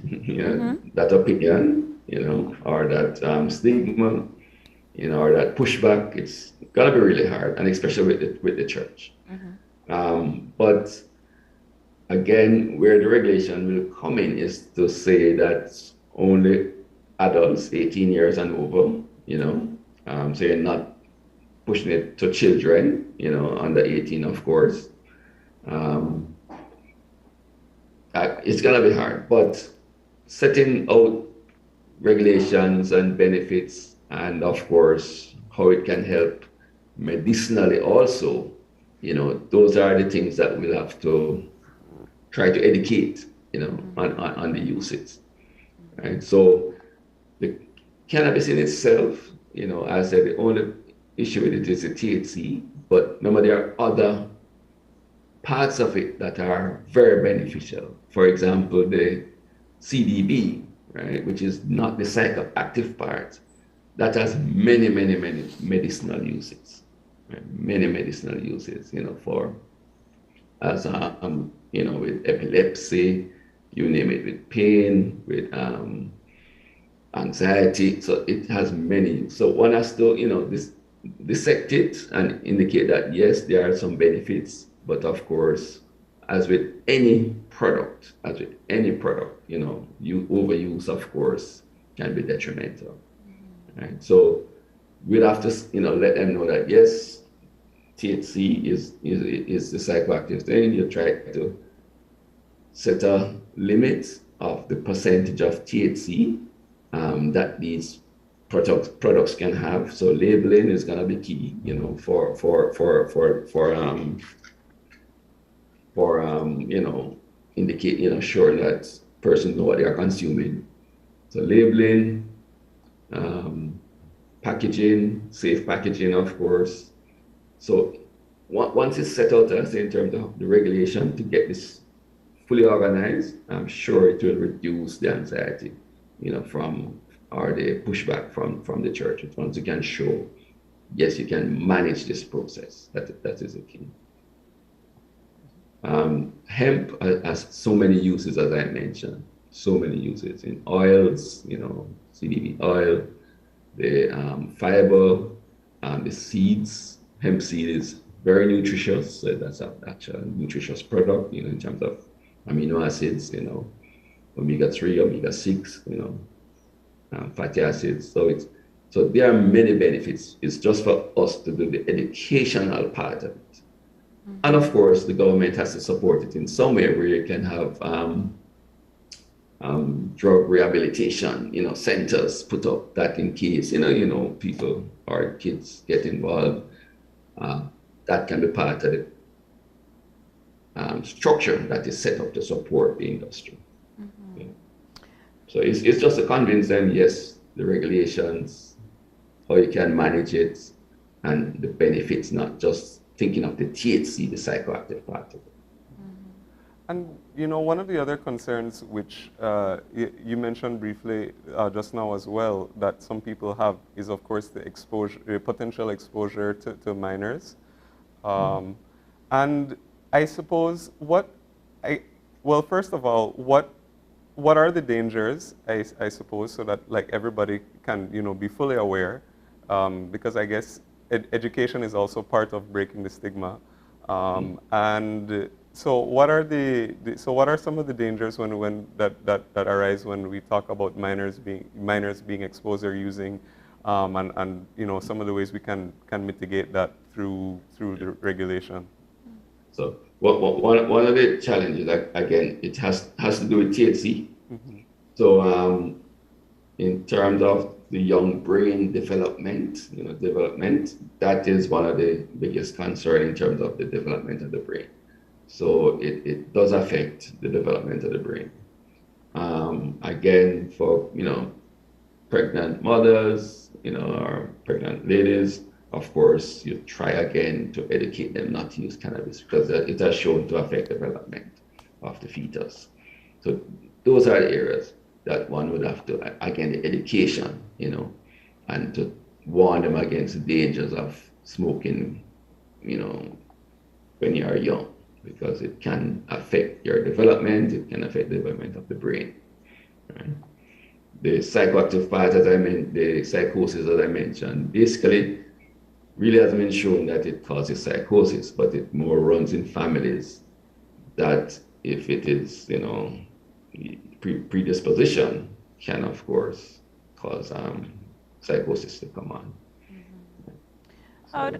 that opinion, or that stigma, or that pushback. It's gonna be really hard, and especially with the church. But again, where the regulation will come in is to say that only adults 18 years and over, so you're not pushing it to children, under 18, of course. It's gonna be hard, but setting out regulations and benefits, and of course, how it can help medicinally also, those are the things that we'll have to try to educate, on the uses, right? So the cannabis in itself, I said the only issue with it is the THC, but remember there are other parts of it that are very beneficial. For example, the CBD, right, which is not the psychoactive part, that has many, many, many medicinal uses, right? Many medicinal uses, for as with epilepsy, you name it, with pain, with anxiety. So it has many. So one has to, dissect it and indicate that yes, there are some benefits, but of course, as with any product, overuse, of course, can be detrimental. Right? So we'd have to, let them know that yes, THC is the psychoactive thing. You try to set a limit of the percentage of THC that these products can have. So labeling is going to be key, indicate, sure that persons know what they are consuming. So labeling, packaging, safe packaging, of course. So once it's set out, in terms of the regulation to get this fully organized, I'm sure it will reduce the anxiety, or the pushback from the church. Once you can show, yes, you can manage this process. That is the key. Hemp has so many uses, as I mentioned, so many uses in oils, CBD oil, the fiber, the seeds. Hemp seed is very nutritious. So that's a nutritious product, in terms of amino acids, omega-3, omega-6, fatty acids. So there are many benefits. It's just for us to do the educational part of it. And of course, the government has to support it in some way where you can have drug rehabilitation, centers put up that in case, people or kids get involved. That can be part of the structure that is set up to support the industry. So it's just to convince them, yes, the regulations, how you can manage it, and the benefits, not just thinking of the THC, the psychoactive part of it. And one of the other concerns which you mentioned briefly just now as well, that some people have, is of course the potential exposure to minors. And I suppose first of all, what are the dangers, I suppose, so that like everybody can be fully aware, because I guess education is also part of breaking the stigma. And so what are some of the dangers when that arise when we talk about minors being exposed or using, and some of the ways we can mitigate that through the regulation? So one of the challenges, again, it has to do with THC. So in terms of the young brain development, that is one of the biggest concern in terms of the development of the brain. So it does affect the development of the brain. Again, for pregnant mothers, or pregnant ladies, of course, you try again to educate them not to use cannabis, because it has shown to affect development of the fetus. So those are the areas that one would have to, again, the education, and to warn them against the dangers of smoking, you know, when you are young, because it can affect your development, it can affect the development of the brain. Right? The psychoactive part, as I meant, the psychosis, as I mentioned, basically really hasn't been shown that it causes psychosis, but it more runs in families that if it is, you know, predisposition can, of course, cause psychosis to come on.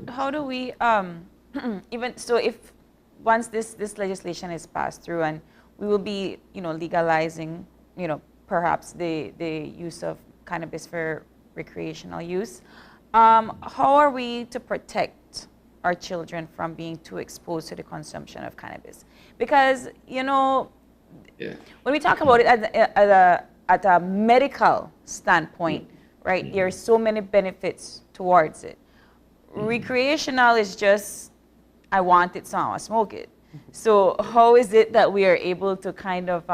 How do we, even, so if once this legislation is passed through and we will be, you know, legalizing, you know, perhaps the use of cannabis for recreational use, how are we to protect our children from being too exposed to the consumption of cannabis? Because, you know, when we talk about it at a medical standpoint, right, there are so many benefits towards it. Recreational is just, I want it, so I want to smoke it. So how is it that we are able to kind of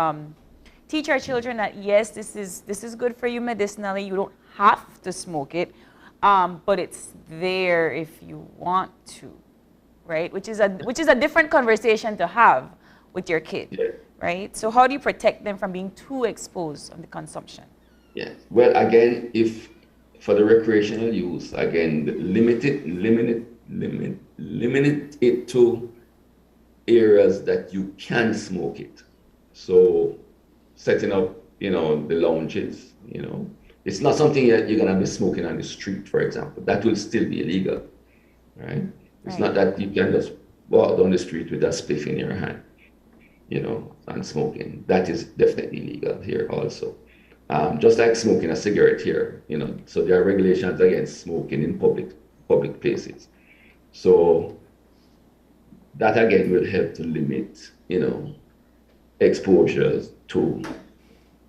teach our children that, yes, this is good for you medicinally, you don't have to smoke it, but it's there if you want to, right? Which is a different conversation to have with your kid, right? So how do you protect them from being too exposed on the consumption? Yeah, well, again, if for the recreational use, again, limit it to areas that you can smoke it. So setting up, you know, the lounges, you know, it's not something that you're gonna be smoking on the street, for example. That will still be illegal, right? It's not that you can just walk down the street with a spliff in your hand, you know, and smoking. That is definitely illegal here also. Just like smoking a cigarette here, you know, so there are regulations against smoking in public places. So that again will help to limit, you know, exposures to,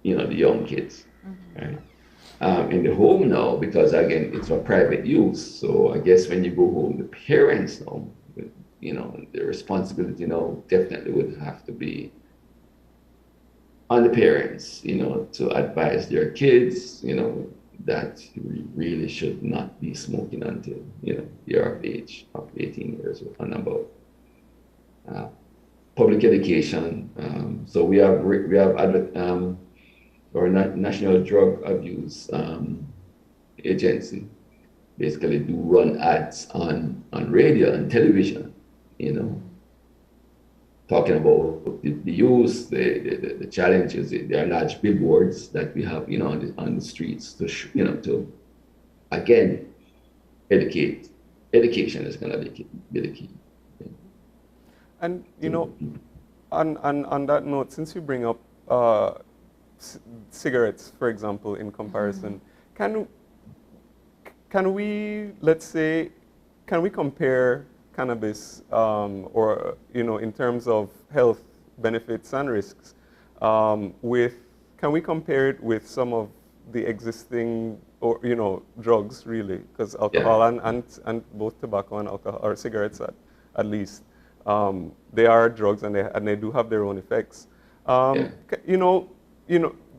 you know, the young kids, right? In the home now, because again, it's for private use. So I guess when you go home, the parents now, you know, the responsibility now definitely would have to be on the parents, you know, to advise their kids, you know, that you really should not be smoking until, you know, you're of age of 18 years and above. Public education. So we have our National Drug Abuse Agency basically do run ads on radio and television, you know, talking about the use, the challenges. There are large billboards that we have, you know, on the streets to, you know, to again educate. Education is going to be the key. And you know, on that note, since you bring up cigarettes, for example, in comparison, can we, let's say, can we compare cannabis, or, you know, in terms of health benefits and risks, can we compare it with some of the existing, or, you know, drugs, really? Because alcohol and both tobacco and alcohol, or cigarettes at least, they are drugs, and they do have their own effects. You know,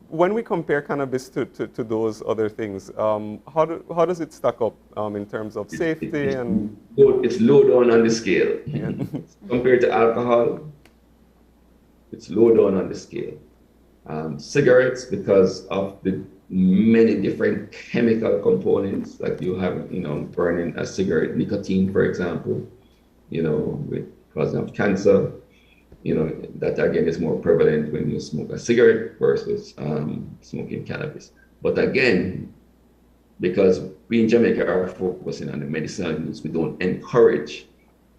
when we compare cannabis to those other things, how does it stack up in terms of safety and? It's low down on the scale. Compared to alcohol, it's low down on the scale. Cigarettes, because of the many different chemical components that you have, you know, burning a cigarette, nicotine, for example, you know, with cause of cancer, you know, that again is more prevalent when you smoke a cigarette versus smoking cannabis. But again, because we in Jamaica are focusing on the medicinal use, we don't encourage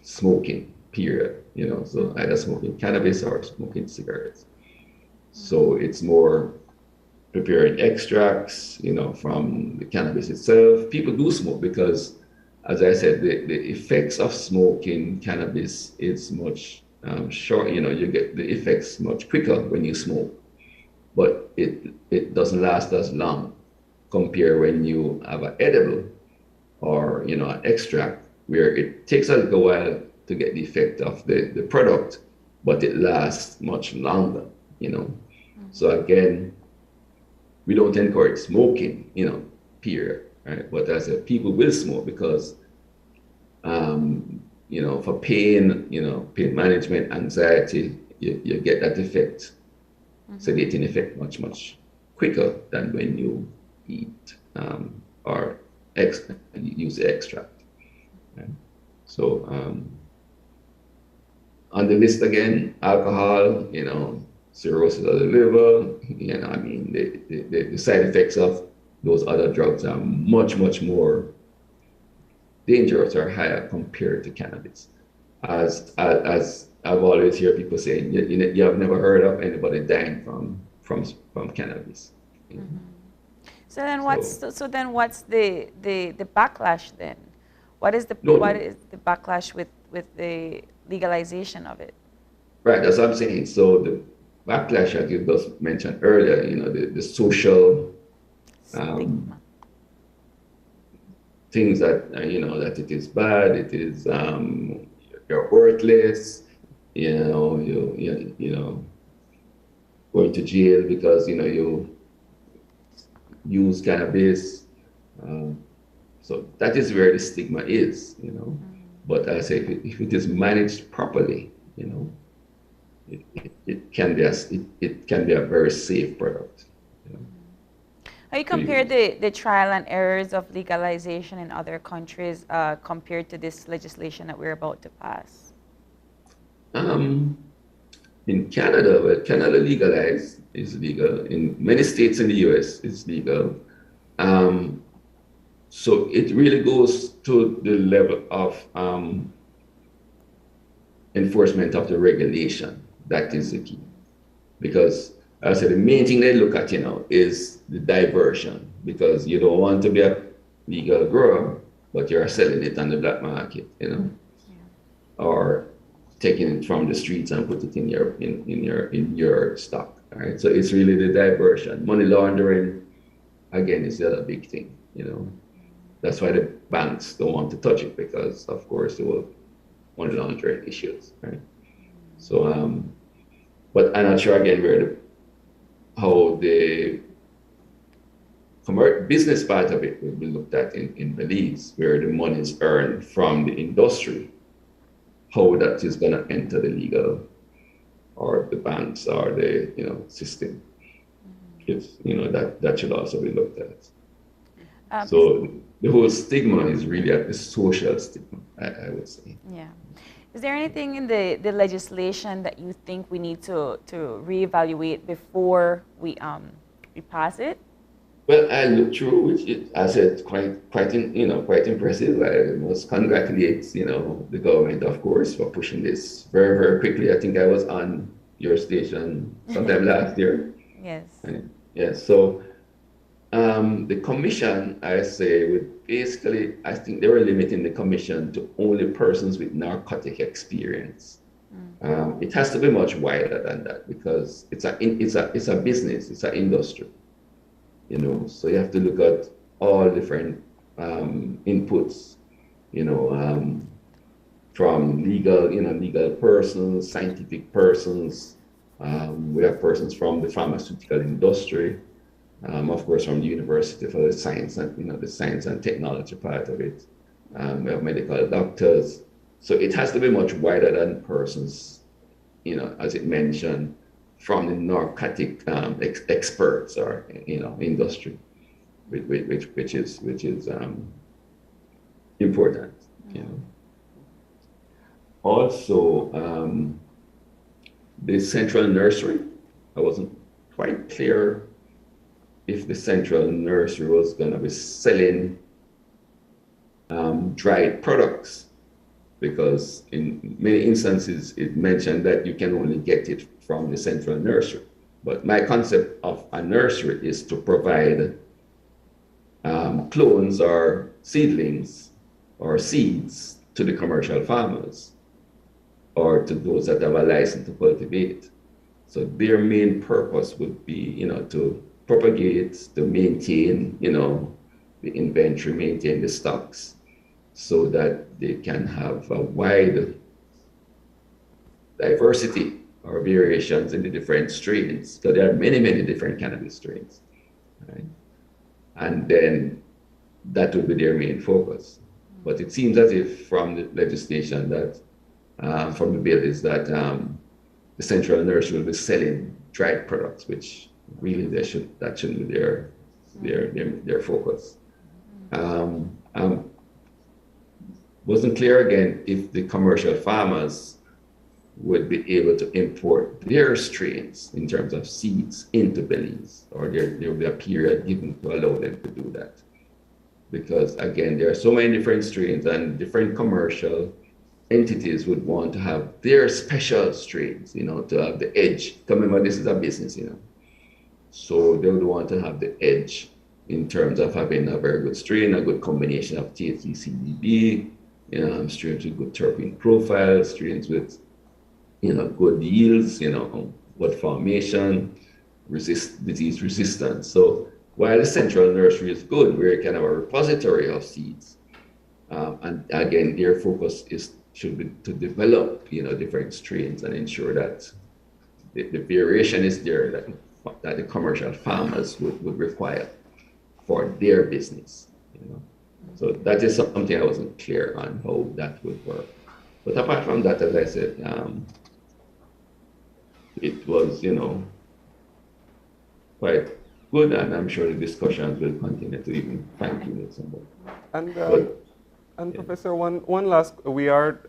smoking, period. You know, so either smoking cannabis or smoking cigarettes. So it's more preparing extracts, you know, from the cannabis itself. People do smoke because, as I said, the effects of smoking cannabis is much short. You know, you get the effects much quicker when you smoke, but it doesn't last as long compared when you have an edible or, you know, an extract, where it takes a little while to get the effect of the product, but it lasts much longer, you know. So again, we don't encourage smoking, you know, period, right? But as I said, people will smoke because, for pain, pain management, anxiety, you get that effect, sedating effect much quicker than when you eat or use the extract. Right? So on the list again, alcohol, cirrhosis of the liver, the side effects of those other drugs are much more dangerous or higher compared to cannabis. As I've always heard people saying, you have never heard of anybody dying from cannabis. So then what's the backlash then? What is the backlash with the legalization of it? Right, that's what I'm saying. So the backlash, as you just mentioned earlier, the social things that that it is bad, it is you're worthless, going to jail because you use cannabis. So that is where the stigma is, But I say if it is managed properly, it can be a very safe product. How you compare the trial and errors of legalization in other countries compared to this legislation that we're about to pass? In Canada, well, Canada legalized is legal. In many states in the US, it's legal. So it really goes to the level of enforcement of the regulation. That is the key. Because as I said, the main thing they look at, is the diversion. Because you don't want to be a legal grower, but you're selling it on the black market, or taking it from the streets and put it in your stock. All right. So it's really the diversion. Money laundering, again, is the other big thing. That's why the banks don't want to touch it because, of course, there were money laundering issues, right? So, but I'm not sure again how the business part of it will be looked at in Belize, where the money is earned from the industry, how that is going to enter the legal or the banks or the system. If that should also be looked at. So the whole stigma is really a social stigma, I would say. Yeah. Is there anything in the legislation that you think we need to reevaluate before we pass it? Well, I looked through, which I said quite impressive. I must congratulate the government, of course, for pushing this very, very quickly. I think I was on your station sometime last year. Yes. Yes. So the commission, I say, I think they were limiting the commission to only persons with narcotic experience. It has to be much wider than that because it's a business, it's an industry. So you have to look at all different inputs, from legal persons, scientific persons. We have persons from the pharmaceutical industry, of course, from the university for the science and the science and technology part of it. We have medical doctors. So it has to be much wider than persons, as it mentioned, from the narcotic experts or industry, which is important. Also, the central nursery, I wasn't quite clear if the central nursery was going to be selling dried products, because in many instances it mentioned that you can only get it from the central nursery. But my concept of a nursery is to provide clones or seedlings or seeds to the commercial farmers or to those that have a license to cultivate. So their main purpose would be, to propagate, to maintain, the inventory, maintain the stocks, so that they can have a wide diversity or variations in the different strains. So there are many, many different cannabis strains, right? And then that would be their main focus. But it seems as if from the legislation that, from the bill, is that the central nursery will be selling dried products, which really that shouldn't be their focus. Wasn't clear again if the commercial farmers would be able to import their strains in terms of seeds into Belize, or there will be a period given to allow them to do that. Because again, there are so many different strains, and different commercial entities would want to have their special strains, to have the edge. Remember, this is a business, So they would want to have the edge in terms of having a very good strain, a good combination of THC, CBD, strains with good terpene profile, strains with, good yields, good formation, disease resistance. So while the central nursery is good, we're kind of a repository of seeds. And again, their focus should be to develop, different strains and ensure that the variation is there that the commercial farmers would require for their business, So that is something I wasn't clear on how that would work. But apart from that, as I said, it was, quite good, and I'm sure the discussions will continue to even fine-tune it some more. And Professor, one last, we are,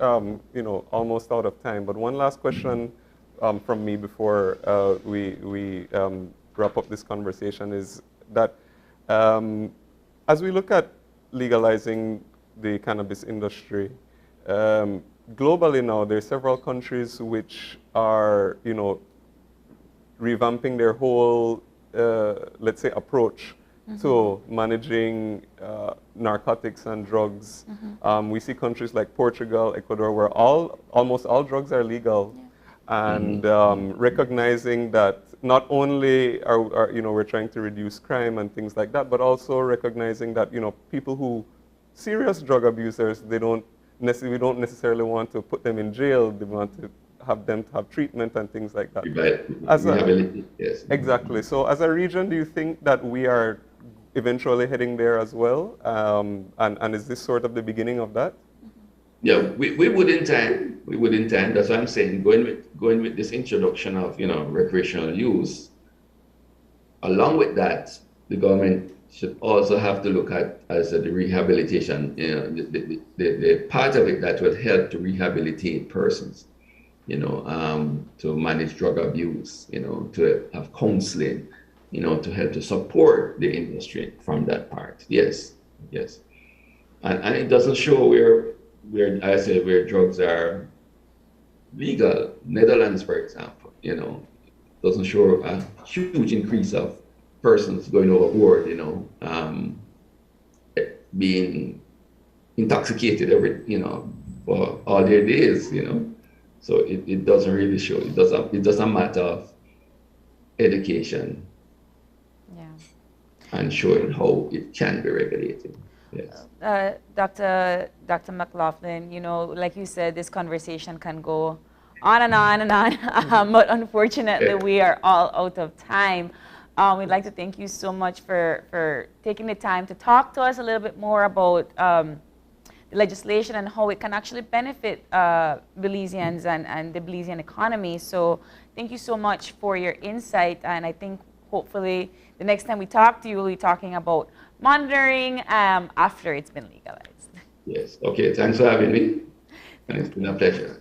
almost out of time, but one last question from me before we wrap up this conversation is that as we look at legalizing the cannabis industry, globally now, there are several countries which are, revamping their whole, let's say, approach to managing narcotics and drugs. We see countries like Portugal, Ecuador, where almost all drugs are legal, and recognizing that not only are we're trying to reduce crime and things like that, but also recognizing that people who serious drug abusers, we don't necessarily want to put them in jail. They want to have them to have treatment and things like that. Yes. Exactly. So as a region, do you think that we are eventually heading there as well? And is this sort of the beginning of that? Yeah, we would intend. We would intend. That's what I'm saying. Going with this introduction of recreational use. Along with that, the government should also have to look at the rehabilitation. The part of it that would help to rehabilitate persons. To manage drug abuse. To have counseling. To help to support the industry from that part. Yes. And it doesn't show where drugs are legal. Netherlands, for example, doesn't show a huge increase of persons going overboard, being intoxicated for all their days, So it doesn't really show. It doesn't matter of education. And showing how it can be regulated. Yes. Dr. McLaughlin, like you said, this conversation can go on and on and on, but unfortunately we are all out of time. We'd like to thank you so much for taking the time to talk to us a little bit more about the legislation and how it can actually benefit Belizeans and the Belizean economy. So thank you so much for your insight, and I think hopefully the next time we talk to you, we'll be talking about monitoring after it's been legalized. Yes. Okay. Thanks for having me. And it's been a pleasure.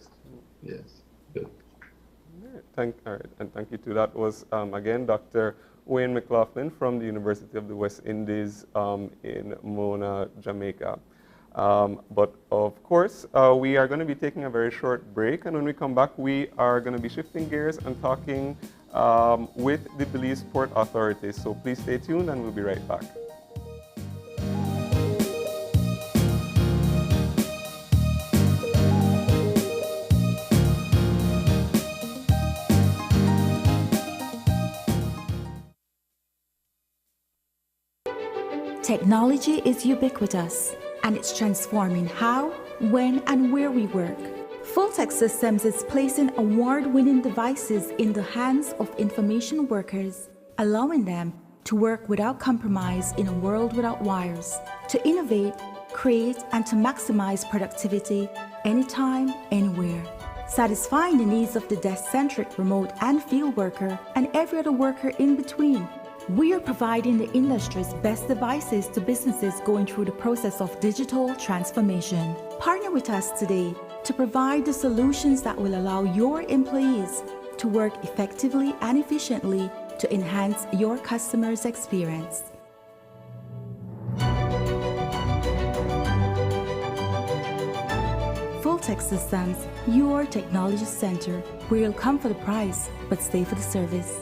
Yes. Good. All right. And thank you too. That was, again, Dr. Wayne McLaughlin from the University of the West Indies in Mona, Jamaica. But of course, we are going to be taking a very short break. And when we come back, we are going to be shifting gears and talking with the Belize Port Authority. So please stay tuned and we'll be right back. Technology is ubiquitous, and it's transforming how, when, and where we work. Fulltech Systems is placing award-winning devices in the hands of information workers, allowing them to work without compromise in a world without wires, to innovate, create, and to maximize productivity anytime, anywhere. Satisfying the needs of the desk-centric remote and field worker and every other worker in between. We are providing the industry's best devices to businesses going through the process of digital transformation. Partner with us today to provide the solutions that will allow your employees to work effectively and efficiently to enhance your customers' experience. Full-Tech Systems, your technology center, where you'll come for the price, but stay for the service.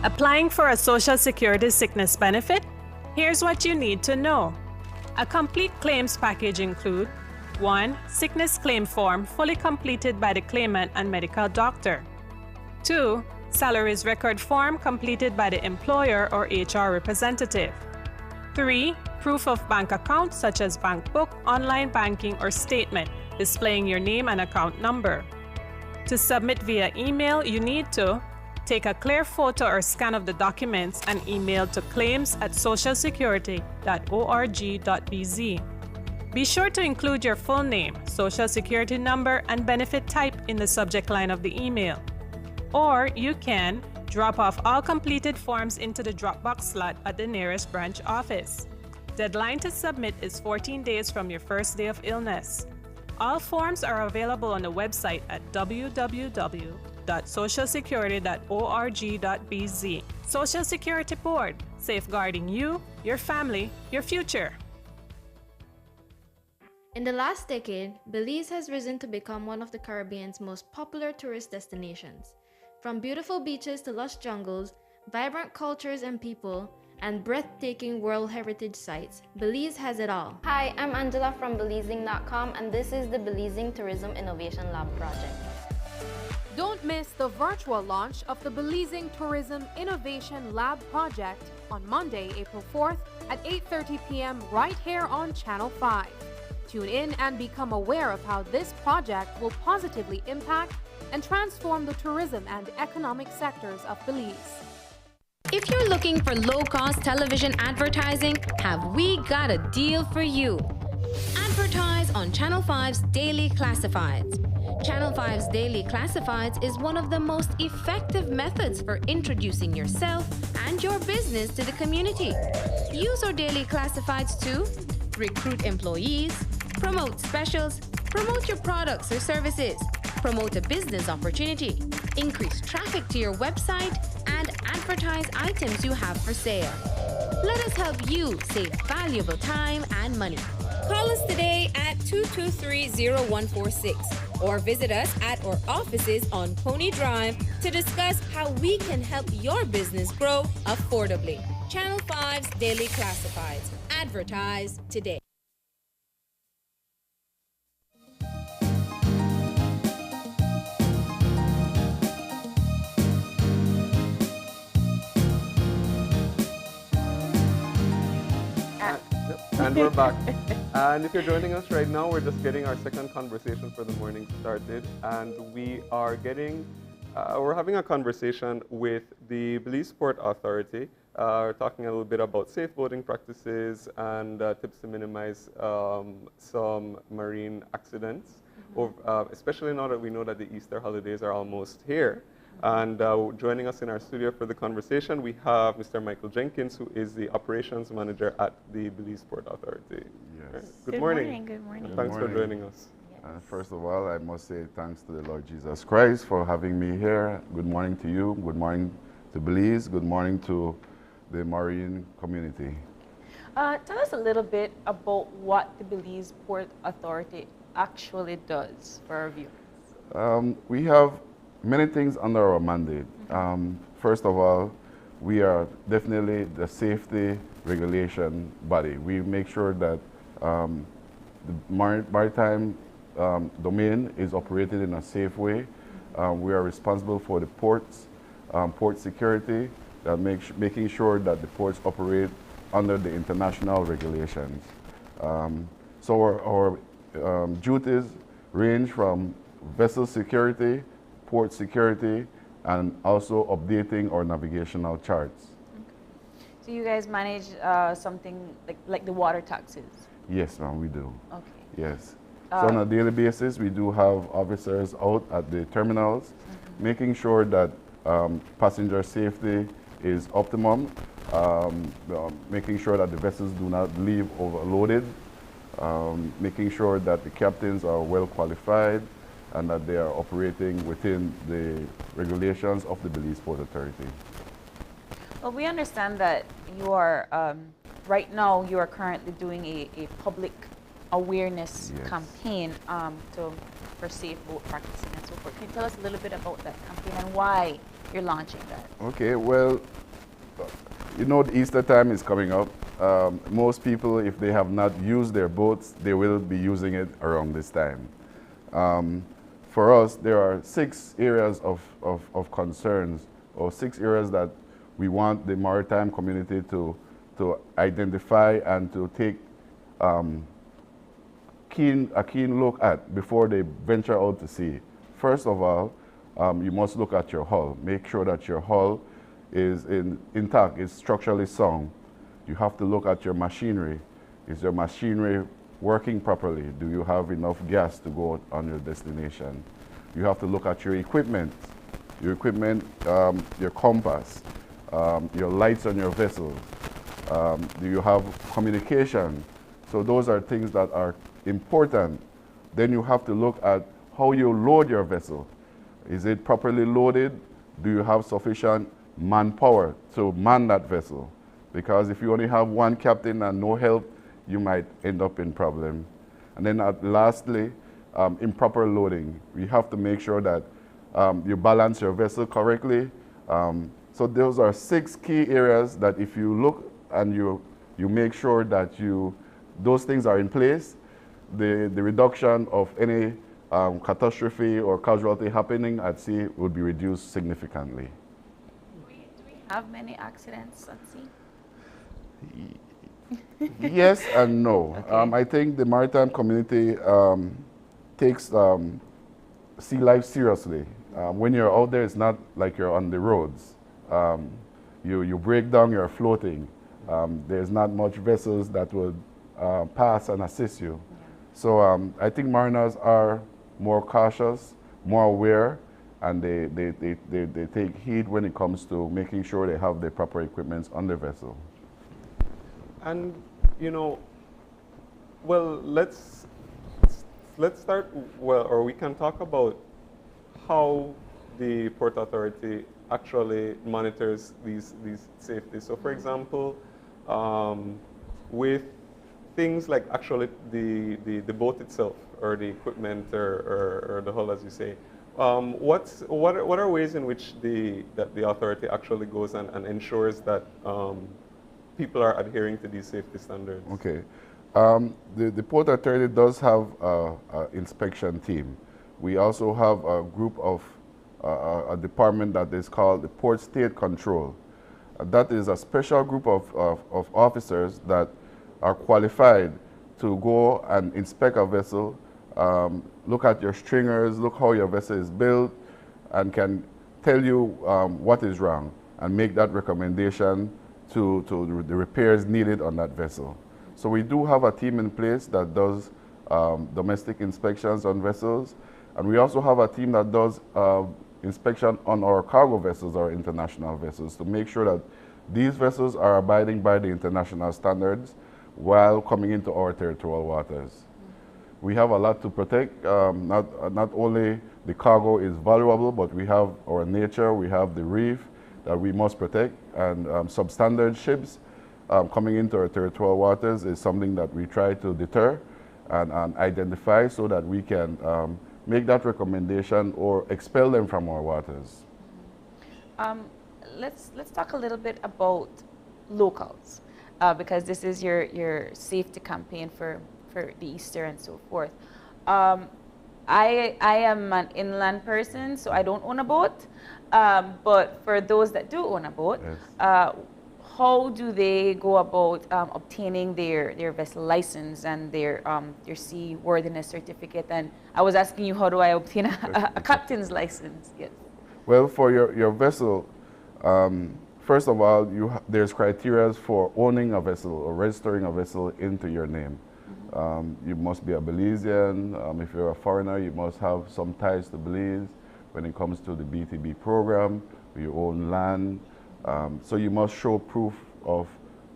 Applying for a Social Security sickness benefit? Here's what you need to know. A complete claims package include 1. Sickness claim form fully completed by the claimant and medical doctor. 2. Salaries record form completed by the employer or HR representative. 3. Proof of bank account such as bank book, online banking, or statement displaying your name and account number. To submit via email, you need to take a clear photo or scan of the documents and email to claims@socialsecurity.org.bz. Be sure to include your full name, social security number, and benefit type in the subject line of the email. Or you can drop off all completed forms into the Dropbox slot at the nearest branch office. Deadline to submit is 14 days from your first day of illness. All forms are available on the website at www.socialsecurity.org.bz. Social Security Board, safeguarding you, your family, your future. In the last decade, Belize has risen to become one of the Caribbean's most popular tourist destinations. From beautiful beaches to lush jungles, vibrant cultures and people, and breathtaking World Heritage sites, Belize has it all. Hi, I'm Angela from Belizing.com, and this is the Belizing Tourism Innovation Lab project. Don't miss the virtual launch of the Belizing Tourism Innovation Lab project on Monday, April 4th at 8:30 p.m. right here on Channel 5. Tune in and become aware of how this project will positively impact and transform the tourism and economic sectors of Belize. If you're looking for low-cost television advertising, have we got a deal for you? Advertise on Channel 5's Daily Classifieds. Channel 5's Daily Classifieds is one of the most effective methods for introducing yourself and your business to the community. Use our Daily Classifieds to recruit employees, promote specials, promote your products or services, promote a business opportunity, increase traffic to your website, and advertise items you have for sale. Let us help you save valuable time and money. Call us today at 223-0146 or visit us at our offices on Pony Drive to discuss how we can help your business grow affordably. Channel 5's Daily Classifieds. Advertise today. And we're back. And if you're joining us right now, we're just getting our second conversation for the morning started. And we are getting, we're having a conversation with the Belize Port Authority talking a little bit about safe boating practices and tips to minimize some marine accidents, especially now that we know that the Easter holidays are almost here. And joining us in our studio for the conversation, we have Mr. Michael Jenkins, who is the operations manager at the Belize Port Authority. Yes. Good morning. Good morning. Thanks for joining us. First of all, I must say thanks to the Lord Jesus Christ for having me here. Good morning to you. Good morning to Belize. Good morning to the marine community. Tell us a little bit about what the Belize Port Authority actually does for our viewers. We have many things under our mandate. First of all, we are definitely the safety regulation body. We make sure that the maritime domain is operated in a safe way. We are responsible for the ports, port security, making sure that the ports operate under the international regulations. So our duties range from vessel security, port security, and also updating our navigational charts. So you guys manage something like the water taxes? Yes, ma'am, we do. Okay. Yes. So on a daily basis, we do have officers out at the terminals, making sure that passenger safety is optimum, making sure that the vessels do not leave overloaded, making sure that the captains are well qualified, and that they are operating within the regulations of the Belize Port Authority. Well, we understand that you are, right now, you are currently doing a public awareness campaign for safe boat practicing and so forth. Can you tell us a little bit about that campaign and why you're launching that? Okay, well, you know, the Easter time is coming up. Most people, if they have not used their boats, they will be using it around this time. For us, there are 6 areas of concerns, or 6 areas that we want the maritime community to identify and to take a keen look at before they venture out to sea. First of all, you must look at your hull. Make sure that your hull is intact, is structurally sound. You have to look at your machinery. Is your machinery working properly? Do you have enough gas to go on your destination? You have to look at your equipment. Your equipment, your compass, your lights on your vessels. Do you have communication? So those are things that are important. Then you have to look at how you load your vessel. Is it properly loaded? Do you have sufficient manpower to man that vessel? Because if you only have one captain and no help, you might end up in problem. And then lastly, improper loading. We have to make sure that you balance your vessel correctly. So those are 6 key areas that if you look and you make sure that those things are in place, the reduction of any catastrophe or casualty happening at sea would be reduced significantly. Do we have many accidents at sea? Yes and no. Okay. I think the maritime community takes sea life seriously. When you're out there, it's not like you're on the roads. You break down, you're floating. There's not much vessels that would pass and assist you. Yeah. So I think mariners are more cautious, more aware, and they take heed when it comes to making sure they have the proper equipment on the vessel. And, you know, well, let's start, well, or we can talk about how the Port Authority actually monitors these safety. So, for example, with things like actually the boat itself, or the equipment, or the hull, as you say, what are ways in which the authority actually goes and ensures that people are adhering to these safety standards? Okay. The Port Authority does have an inspection team. We also have a group of a department that is called the Port State Control. That is a special group of officers that are qualified to go and inspect a vessel, look at your stringers, look how your vessel is built, and can tell you what is wrong and make that recommendation to the repairs needed on that vessel. So we do have a team in place that does domestic inspections on vessels, and we also have a team that does inspection on our cargo vessels or international vessels to make sure that these vessels are abiding by the international standards while coming into our territorial waters. We have a lot to protect. Not only the cargo is valuable, but we have our nature, we have the reef that we must protect, and substandard ships coming into our territorial waters is something that we try to deter and identify so that we can make that recommendation or expel them from our waters. Let's talk a little bit about locals, because this is your safety campaign for the Easter and so forth. I am an inland person, so I don't own a boat. But for those that do own a boat, yes. How do they go about obtaining their vessel license and their seaworthiness certificate? And I was asking you, how do I obtain a captain's license? Yes. Well, for your vessel, first of all, there's criteria for owning a vessel or registering a vessel into your name. You must be a Belizean. If you're a foreigner, you must have some ties to Belize. When it comes to the BTB program, you own land. So you must show proof of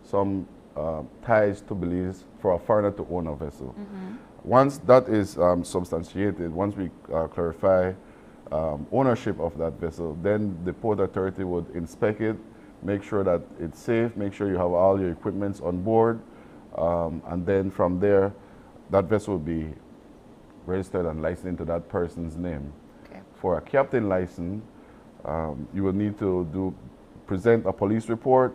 some ties to Belize for a foreigner to own a vessel. Once that is substantiated, once we clarify ownership of that vessel, then the Port Authority would inspect it, make sure that it's safe, make sure you have all your equipments on board, and then from there, that vessel will be registered and licensed into that person's name. Okay. For a captain license, you will need to present a police report.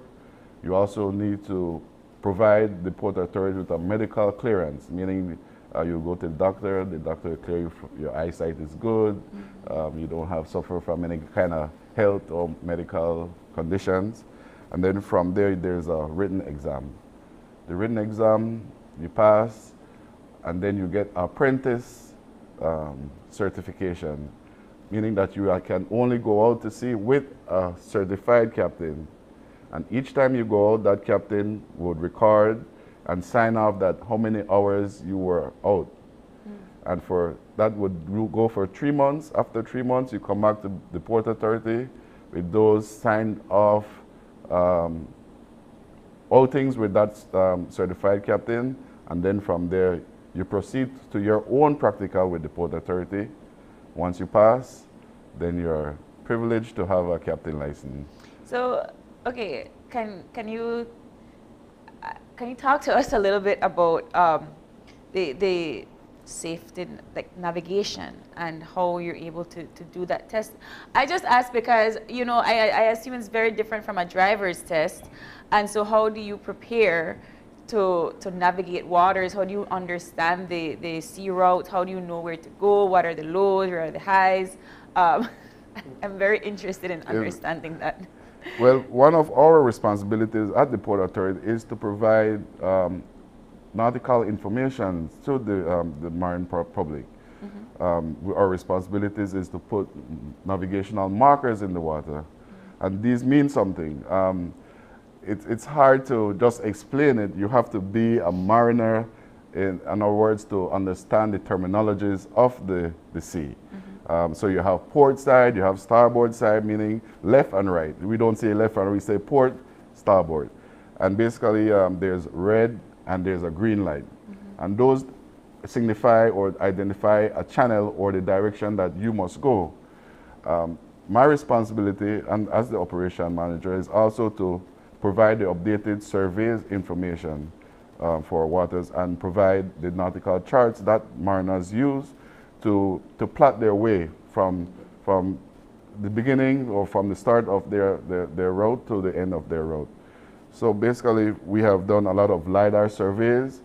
You also need to provide the Port Authority with a medical clearance, meaning you go to the doctor will clear you, your eyesight is good, you don't suffer from any kind of health or medical conditions. And then from there, there's a written exam. The written exam, you pass, and then you get apprentice certification, meaning that you can only go out to sea with a certified captain. And each time you go out, that captain would record and sign off that how many hours you were out. And for that would go for 3 months. After 3 months, you come back to the Port Authority with those signed off outings with that certified captain. And then from there, you proceed to your own practical with the Port Authority. Once you pass, then you're privileged to have a captain license. So, okay, can you talk to us a little bit about the safety, like navigation, and how you're able to do that test? I just ask because, you know, I assume it's very different from a driver's test. And so how do you prepare to navigate waters? How do you understand the sea route? How do you know where to go? What are the lows? Where are the highs? I'm very interested in understanding that. Well, one of our responsibilities at the Port Authority is to provide nautical information to the marine public. Our responsibilities is to put navigational markers in the water, and these mean something. It's hard to just explain it. You have to be a mariner, in other words, to understand the terminologies of the sea. So you have port side, you have starboard side, meaning left and right. We don't say left and right, we say port, starboard. And basically there's red and there's a green light. And those signify or identify a channel or the direction that you must go. My responsibility and as the operation manager is also to provide the updated surveys information for waters and provide the nautical charts that mariners use to plot their way from the beginning or from the start of their route to the end of their route. So basically, we have done a lot of LiDAR surveys,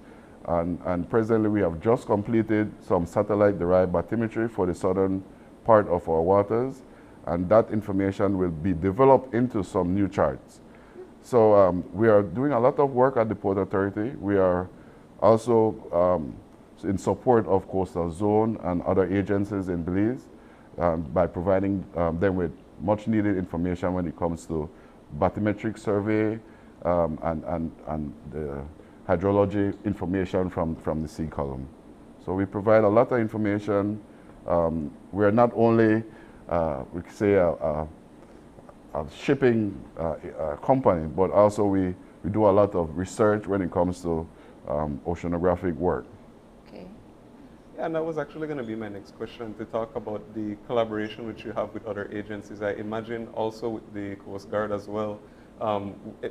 and presently we have just completed some satellite-derived bathymetry for the southern part of our waters, and that information will be developed into some new charts. So we are doing a lot of work at the Port Authority. We are also in support of Coastal Zone and other agencies in Belize by providing them with much needed information when it comes to bathymetric survey, and the hydrology information from the sea column. So we provide a lot of information. We are not only, we could say, a shipping company, but also we do a lot of research when it comes to oceanographic work. Okay. Yeah, and that was actually going to be my next question, to talk about the collaboration which you have with other agencies. I imagine also with the Coast Guard as well,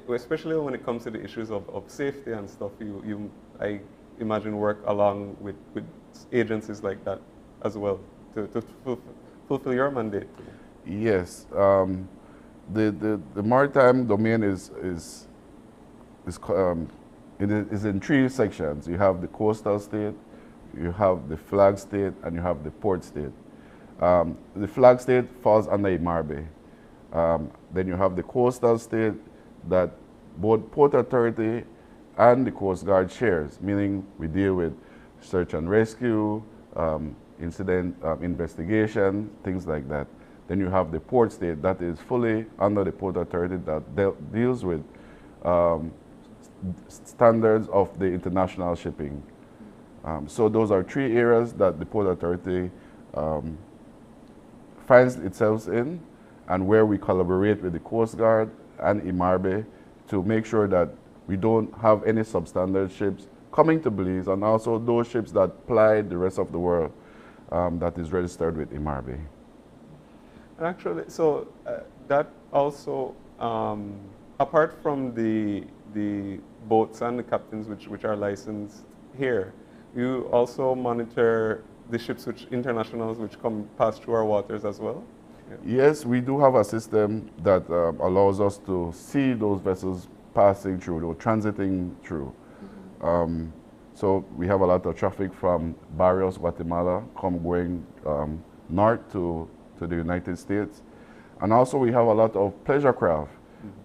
especially when it comes to the issues of safety and stuff. I imagine work along with agencies like that as well to fulfill your mandate. Yes, the maritime domain is in three sections. You have the coastal state, you have the flag state, and you have the port state. The flag state falls under IMARBE. Then you have the coastal state that both Port Authority and the Coast Guard shares, meaning we deal with search and rescue, incident investigation, things like that. Then you have the port state that is fully under the Port Authority that deals with standards of the international shipping. So those are three areas that the Port Authority finds itself in, and where we collaborate with the Coast Guard and IMARBE to make sure that we don't have any substandard ships coming to Belize, and also those ships that ply the rest of the world that is registered with IMARBE. And actually, so that also, apart from the boats and the captains which are licensed here, you also monitor the ships, internationals, which pass through our waters as well? Yeah. Yes, we do have a system that allows us to see those vessels passing through or transiting through. So we have a lot of traffic from Barrios, Guatemala, going north to the United States. And also we have a lot of pleasure craft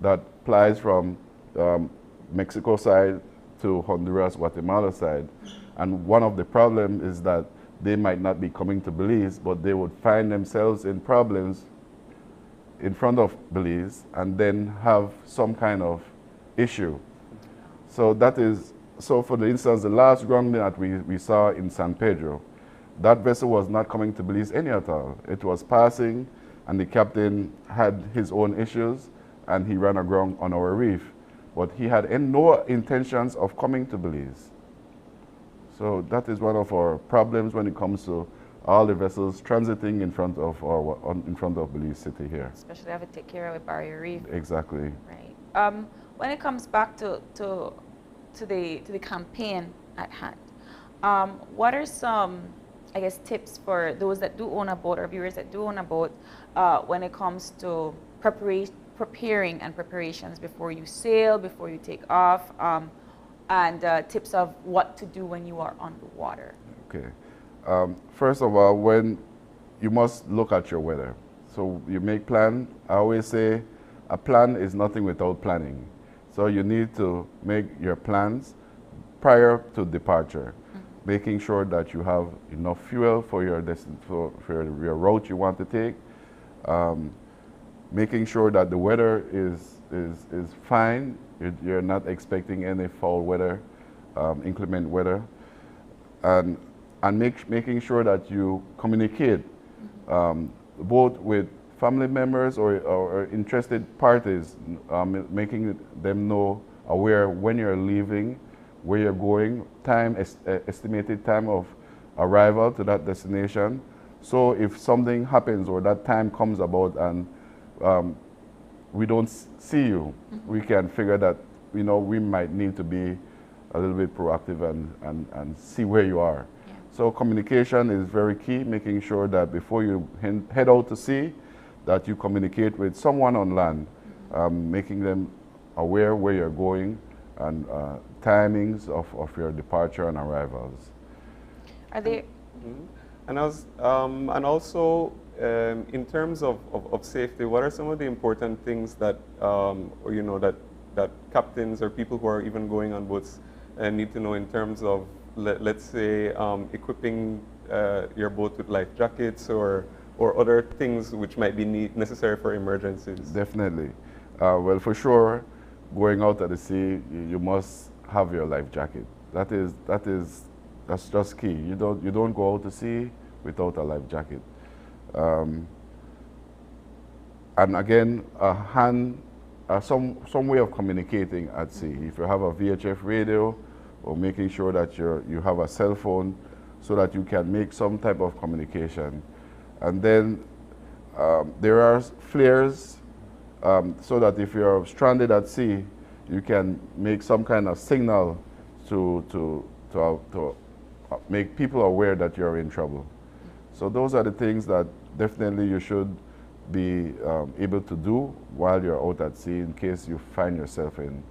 that plies from Mexico side to Honduras, Guatemala side. And one of the problems is that they might not be coming to Belize, but they would find themselves in problems in front of Belize and then have some kind of issue. So for the instance, the last grounding that we saw in San Pedro, that vessel was not coming to Belize any at all. It was passing, and the captain had his own issues, and he ran aground on our reef. But he had no intentions of coming to Belize. So that is one of our problems when it comes to all the vessels transiting in front of Belize City here. Especially have to take care of a barrier reef. Exactly. Right. When it comes back to the campaign at hand, what are some, I guess, tips for those that do own a boat or viewers that do own a boat when it comes to preparing and preparations before you sail, before you take off, and tips of what to do when you are on the water? Okay. First of all, you must look at your weather. So you make plan. I always say a plan is nothing without planning. So you need to make your plans prior to departure, making sure that you have enough fuel for your route you want to take, making sure that the weather is fine. You're not expecting any foul weather, inclement weather, and making sure that you communicate both with family members or interested parties, making them know aware when you're leaving, where you're going, estimated time of arrival to that destination. So if something happens or that time comes about and we don't see you, we can figure that we might need to be a little bit proactive and see where you are. Yeah. So communication is very key, making sure that before you head out to sea, that you communicate with someone on land, making them aware where you're going and timings of your departure and arrivals. Are there? And also in terms of safety, what are some of the important things that that captains or people who are even going on boats need to know in terms of, let's say, equipping your boat with life jackets or other things which might be necessary for emergencies? Definitely. Well, for sure, going out at the sea, you must have your life jacket. That's just key. You don't go out to sea without a life jacket. And again, some way of communicating at sea. If you have a VHF radio, or making sure that you have a cell phone so that you can make some type of communication. And then there are flares so that if you're stranded at sea, you can make some kind of signal to make people aware that you're in trouble. So those are the things that definitely you should be able to do while you're out at sea in case you find yourself in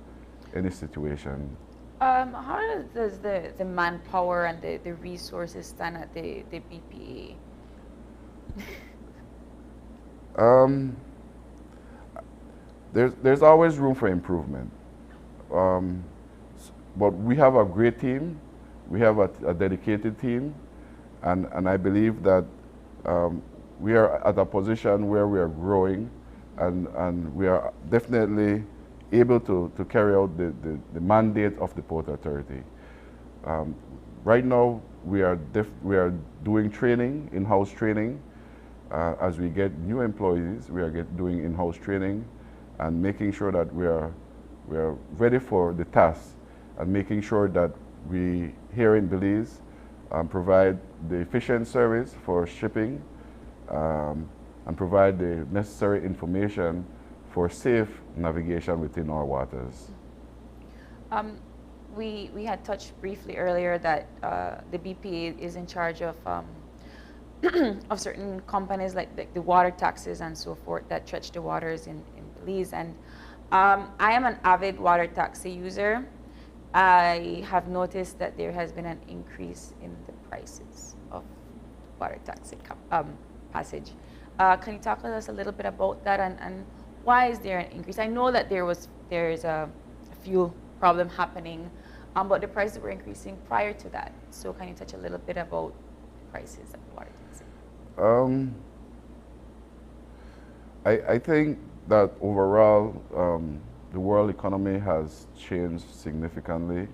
any situation. How does the manpower and the resources stand at the BPA? There's always room for improvement. But we have a great team. We have a dedicated team. And I believe that we are at a position where we are growing and we are definitely able to carry out the mandate of the Port Authority. Right now, we are doing training, in-house training. As we get new employees, we are doing in-house training and making sure that we are ready for the task and making sure that we here in Belize provide the efficient service for shipping and provide the necessary information for safe navigation within our waters. We had touched briefly earlier that the BPA is in charge of of certain companies like the water taxes and so forth that touch the waters in Belize. And I am an avid water taxi user. I have noticed that there has been an increase in the prices of water taxi passage. Can you talk to us a little bit about that and why is there an increase? I know that there's a fuel problem happening, but the prices were increasing prior to that. So can you touch a little bit about prices of water taxi? I think that overall the world economy has changed significantly.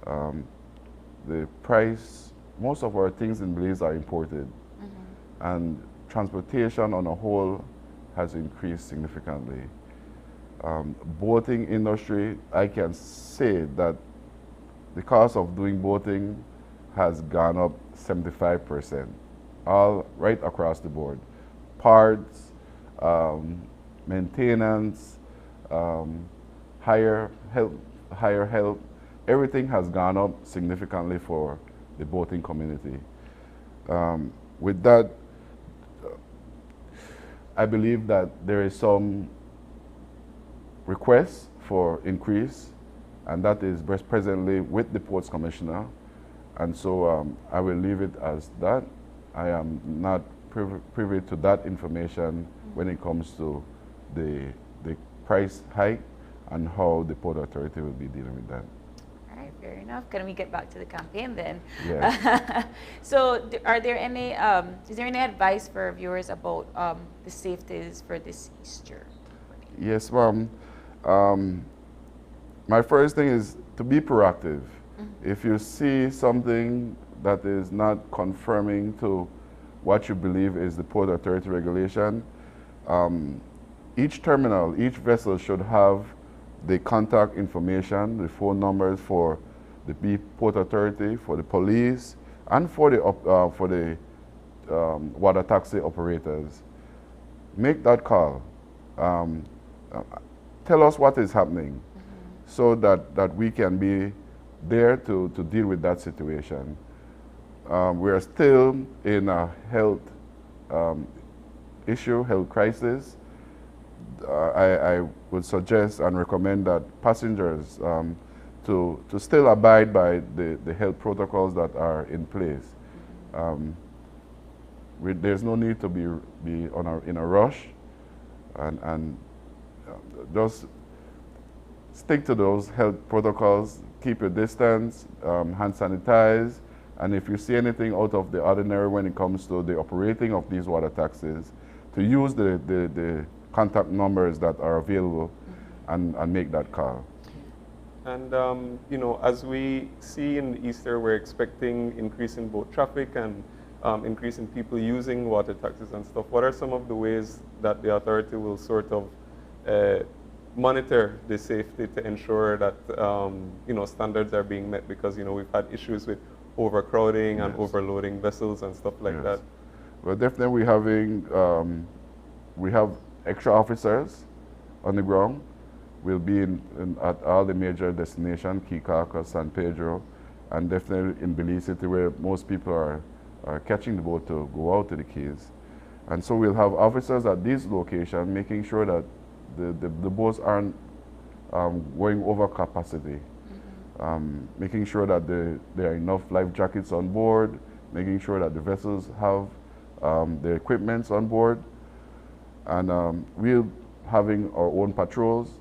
The price, most of our things in Belize are imported, and transportation on a whole has increased significantly. Boating industry, I can say that the cost of doing boating has gone up 75%, all right across the board. Parts, maintenance, higher help, everything has gone up significantly for the boating community. With that, I believe that there is some request for increase, and that is presently with the Ports Commissioner. And so I will leave it as that. I am not privy to that information when it comes to the price hike and how the Port Authority will be dealing with that. All right, fair enough. Can we get back to the campaign then? Yes. So are there any, is there any advice for viewers about the safeties for this Easter? Yes, ma'am. My first thing is to be proactive. If you see something that is not conforming to what you believe is the Port Authority regulation, each terminal, each vessel should have the contact information, the phone numbers for the Port Authority, for the police, and for the water taxi operators. Make that call. Tell us what is happening so that we can be there to deal with that situation. We are still in a health issue, health crisis. I would suggest and recommend that passengers to still abide by the health protocols that are in place. There's no need to be in a rush, and just stick to those health protocols. Keep your distance, hand sanitize, and if you see anything out of the ordinary when it comes to the operating of these water taxis, to use the contact numbers that are available and make that call. And you know, as we see in Easter, we're expecting increase in boat traffic and increase in people using water taxis and stuff. What are some of the ways that the authority will sort of monitor the safety to ensure that you know, standards are being met? Because you know, we've had issues with overcrowding and overloading vessels and stuff like that. Well, definitely we have extra officers on the ground. We'll be at all the major destinations, Kikaka, San Pedro, and definitely in Belize City, where most people are catching the boat to go out to the Keys. And so we'll have officers at these locations making sure that the boats aren't going over capacity, making sure that there are enough life jackets on board, making sure that the vessels have the equipment on board, and we're having our own patrols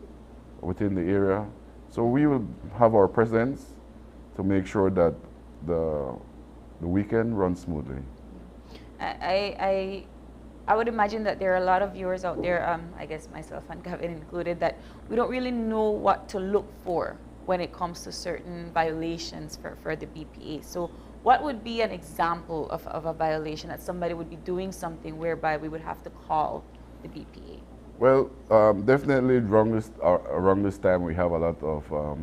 within the area. So we will have our presence to make sure that the weekend runs smoothly. I would imagine that there are a lot of viewers out there, I guess myself and Gavin included, that we don't really know what to look for when it comes to certain violations for the BPA. So what would be an example of a violation that somebody would be doing something whereby we would have to call the BPA? Well, definitely around this time we have a lot of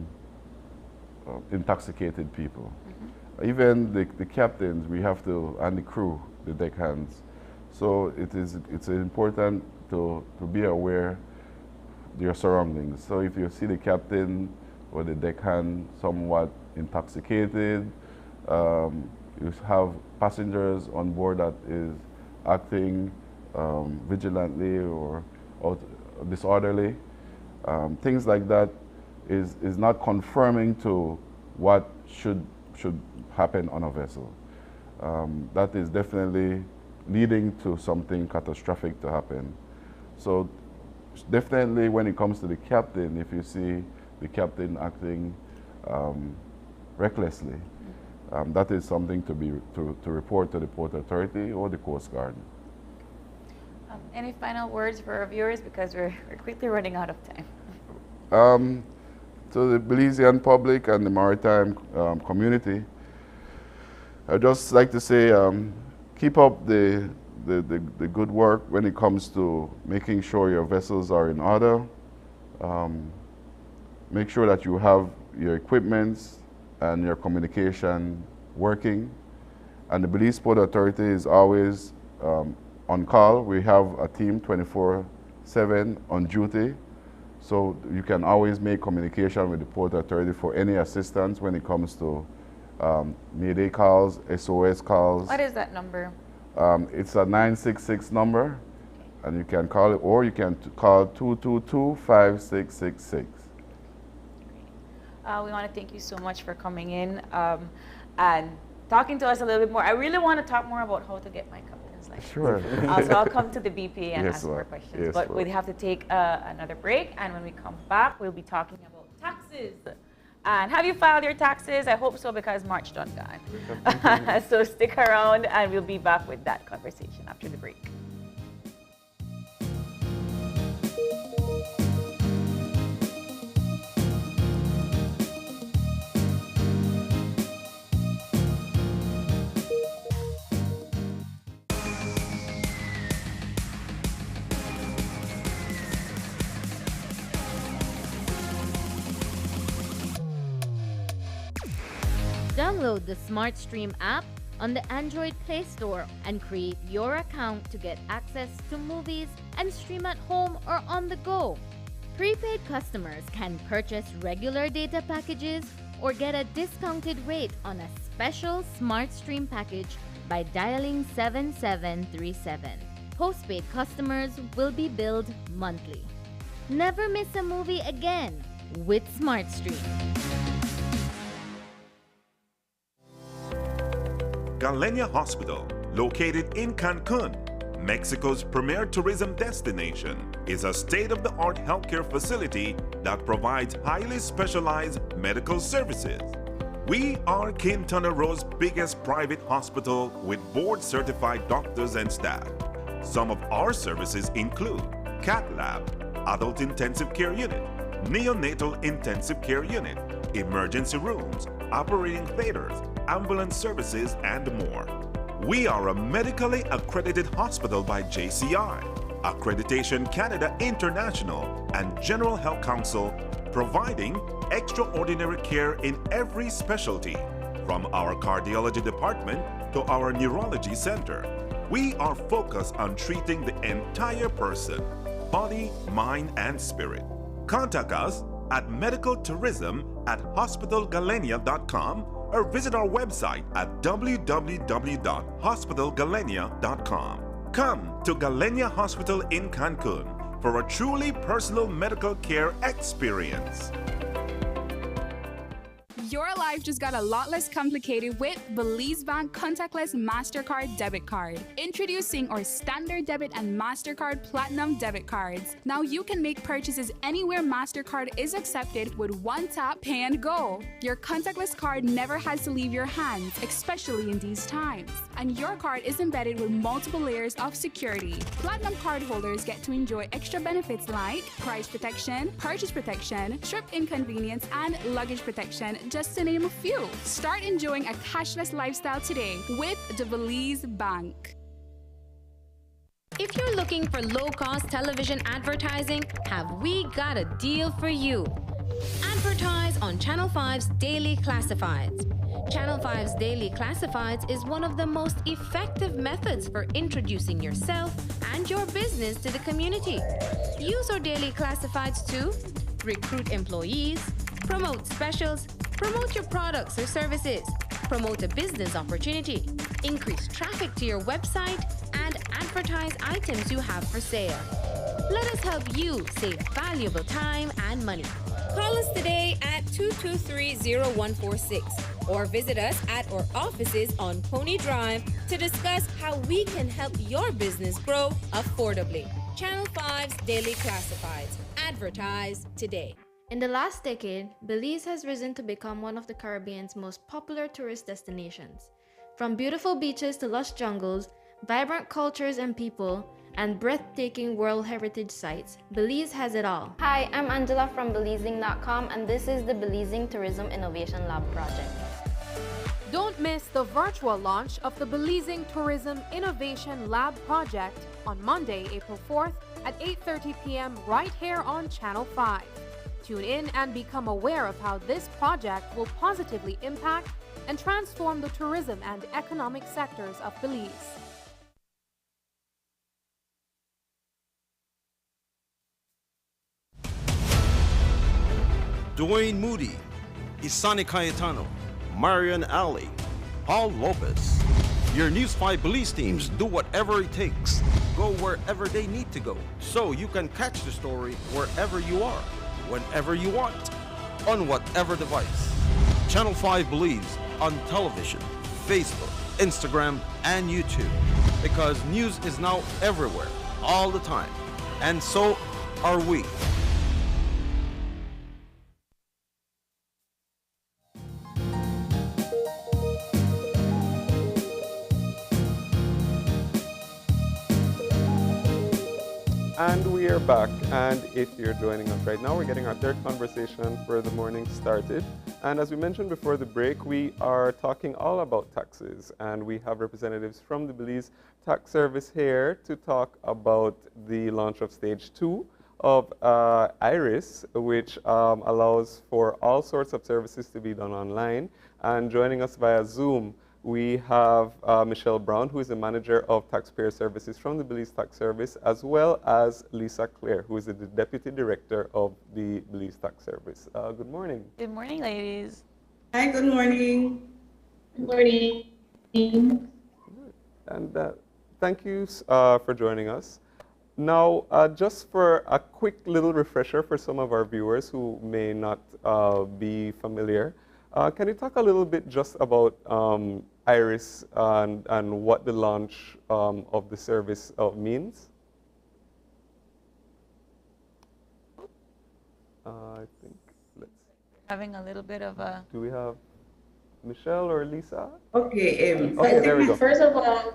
intoxicated people. Even the captains, we have to, and the crew, the deckhands. So it's important to be aware of your surroundings. So if you see the captain or the deckhand somewhat intoxicated, you have passengers on board that is acting vigilantly or disorderly, things like that is not conforming to what should happen on a vessel. That is definitely leading to something catastrophic to happen. So definitely when it comes to the captain, if you see the captain acting recklessly, that is something to report to the Port Authority or the Coast Guard. Any final words for our viewers, because we're quickly running out of time? To the Belizean public and the maritime community, I'd just like to say, keep up the good work when it comes to making sure your vessels are in order. Make sure that you have your equipments and your communication working. And the Belize Port Authority is always on call. We have a team 24/7 on duty. So you can always make communication with the Port Authority for any assistance when it comes to Mayday calls, SOS calls. What is that number? It's a 966 number, and you can call it, or you can call 222-5666. We want to thank you so much for coming in and talking to us a little bit more. I really want to talk more about how to get my captain's license. Sure. So I'll come to the BP and ask more questions. Yes, but we have to take another break, and when we come back, we'll be talking about taxes. And have you filed your taxes? I hope so, because March done gone. So stick around, and we'll be back with that conversation after the break. Download the SmartStream app on the Android Play Store and create your account to get access to movies and stream at home or on the go. Prepaid customers can purchase regular data packages or get a discounted rate on a special SmartStream package by dialing 7737. Postpaid customers will be billed monthly. Never miss a movie again with SmartStream. Galenia Hospital, located in Cancun, Mexico's premier tourism destination, is a state-of-the-art healthcare facility that provides highly specialized medical services. We are Quintana Roo's biggest private hospital with board-certified doctors and staff. Some of our services include cath lab, adult intensive care unit, neonatal intensive care unit, emergency rooms, operating theaters, ambulance services, and more. We are a medically accredited hospital by JCI, Accreditation Canada International, and General Health Council, providing extraordinary care in every specialty, from our cardiology department to our neurology center. We are focused on treating the entire person, body, mind, and spirit. Contact us at medicaltourism@hospitalgalenia.com or visit our website at www.hospitalgalenia.com. Come to Galenia Hospital in Cancun for a truly personal medical care experience. Your life just got a lot less complicated with Belize Bank Contactless MasterCard Debit Card. Introducing our Standard Debit and MasterCard Platinum Debit Cards. Now you can make purchases anywhere MasterCard is accepted with one tap, pay and go. Your contactless card never has to leave your hands, especially in these times. And your card is embedded with multiple layers of security. Platinum card holders get to enjoy extra benefits like price protection, purchase protection, trip inconvenience, and luggage protection, just to name a few. Start enjoying a cashless lifestyle today with the Belize Bank. If you're looking for low-cost television advertising, have we got a deal for you? Advertise on Channel 5's Daily Classifieds. Channel 5's Daily Classifieds is one of the most effective methods for introducing yourself and your business to the community. Use our Daily Classifieds to recruit employees, promote specials, promote your products or services, promote a business opportunity, increase traffic to your website, and advertise items you have for sale. Let us help you save valuable time and money. Call us today at 223-0146 or visit us at our offices on Pony Drive to discuss how we can help your business grow affordably. Channel 5's Daily Classifieds. Advertise today. In the last decade, Belize has risen to become one of the Caribbean's most popular tourist destinations. From beautiful beaches to lush jungles, vibrant cultures and people, and breathtaking World Heritage sites, Belize has it all. Hi, I'm Angela from Beliezing.com, and this is the Beliezing Tourism Innovation Lab project. Don't miss the virtual launch of the Beliezing Tourism Innovation Lab project on Monday, April 4th at 8:30 p.m. right here on Channel 5. Tune in and become aware of how this project will positively impact and transform the tourism and economic sectors of Belize. Dwayne Moody, Isani Cayetano, Marian Ali, Paul Lopez. Your News 5 Belize teams do whatever it takes. Go wherever they need to go, so you can catch the story wherever you are, whenever you want, on whatever device. Channel 5 Belize on television, Facebook, Instagram, and YouTube. Because news is now everywhere, all the time. And so are we. And we are back, and if you're joining us right now, we're getting our third conversation for the morning started. And as we mentioned before the break, we are talking all about taxes, and we have representatives from the Belize Tax Service here to talk about the launch of Stage 2 of IRIS, which allows for all sorts of services to be done online. And joining us via Zoom, we have Michelle Brown, who is the Manager of Taxpayer Services from the Belize Tax Service, as well as Lisa Clare, who is the Deputy Director of the Belize Tax Service. Good morning. Good morning, ladies. Hi, good morning. Good morning. And thank you for joining us. Now, just for a quick little refresher for some of our viewers who may not be familiar, can you talk a little bit just about IRIS and what the launch of the service means? I think let's... Having a little bit of a... Do we have Michelle or Lisa? Okay, okay, there we go. First of all,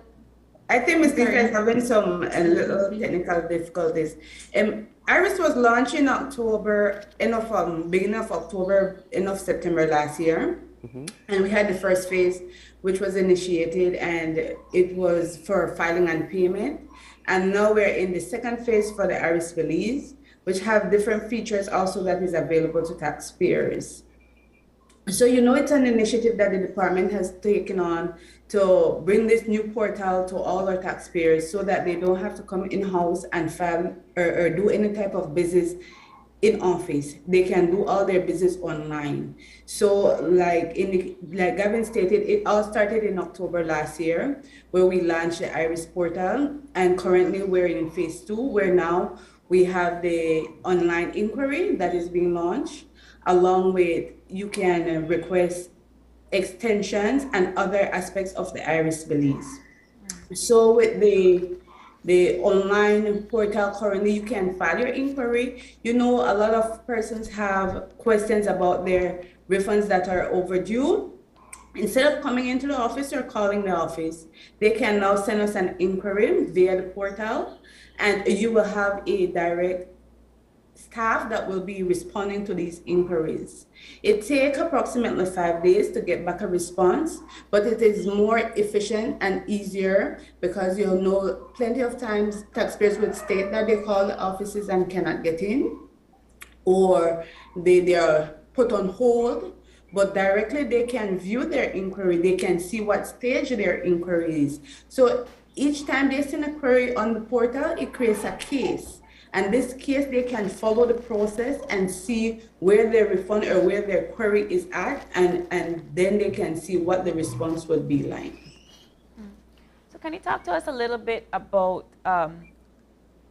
I think Ms. Lisa is having some a little technical difficulties. Iris was launched in October, beginning of October, end of September last year. And we had the first phase, which was initiated, and it was for filing and payment. And now we're in the second phase for the Iris Belize, which have different features also that is available to taxpayers. So it's an initiative that the department has taken on to bring this new portal to all our taxpayers so that they don't have to come in-house and file or do any type of business in office. They can do all their business online. So like Gavin stated, it all started in October last year, where we launched the Iris portal, and currently we're in phase 2, where now we have the online inquiry that is being launched, along with you can request extensions and other aspects of the Iris Belize. So with the online portal currently, you can file your inquiry. A lot of persons have questions about their refunds that are overdue. Instead of coming into the office or calling the office, they can now send us an inquiry via the portal, and you will have a direct staff that will be responding to these inquiries. It takes approximately 5 days to get back a response, but it is more efficient and easier because plenty of times taxpayers would state that they call the offices and cannot get in, or they are put on hold, but directly they can view their inquiry. They can see what stage their inquiry is. So each time they send a query on the portal, it creates a case. And this case, they can follow the process and see where their refund or where their query is at, and then they can see what the response would be like. So can you talk to us a little bit about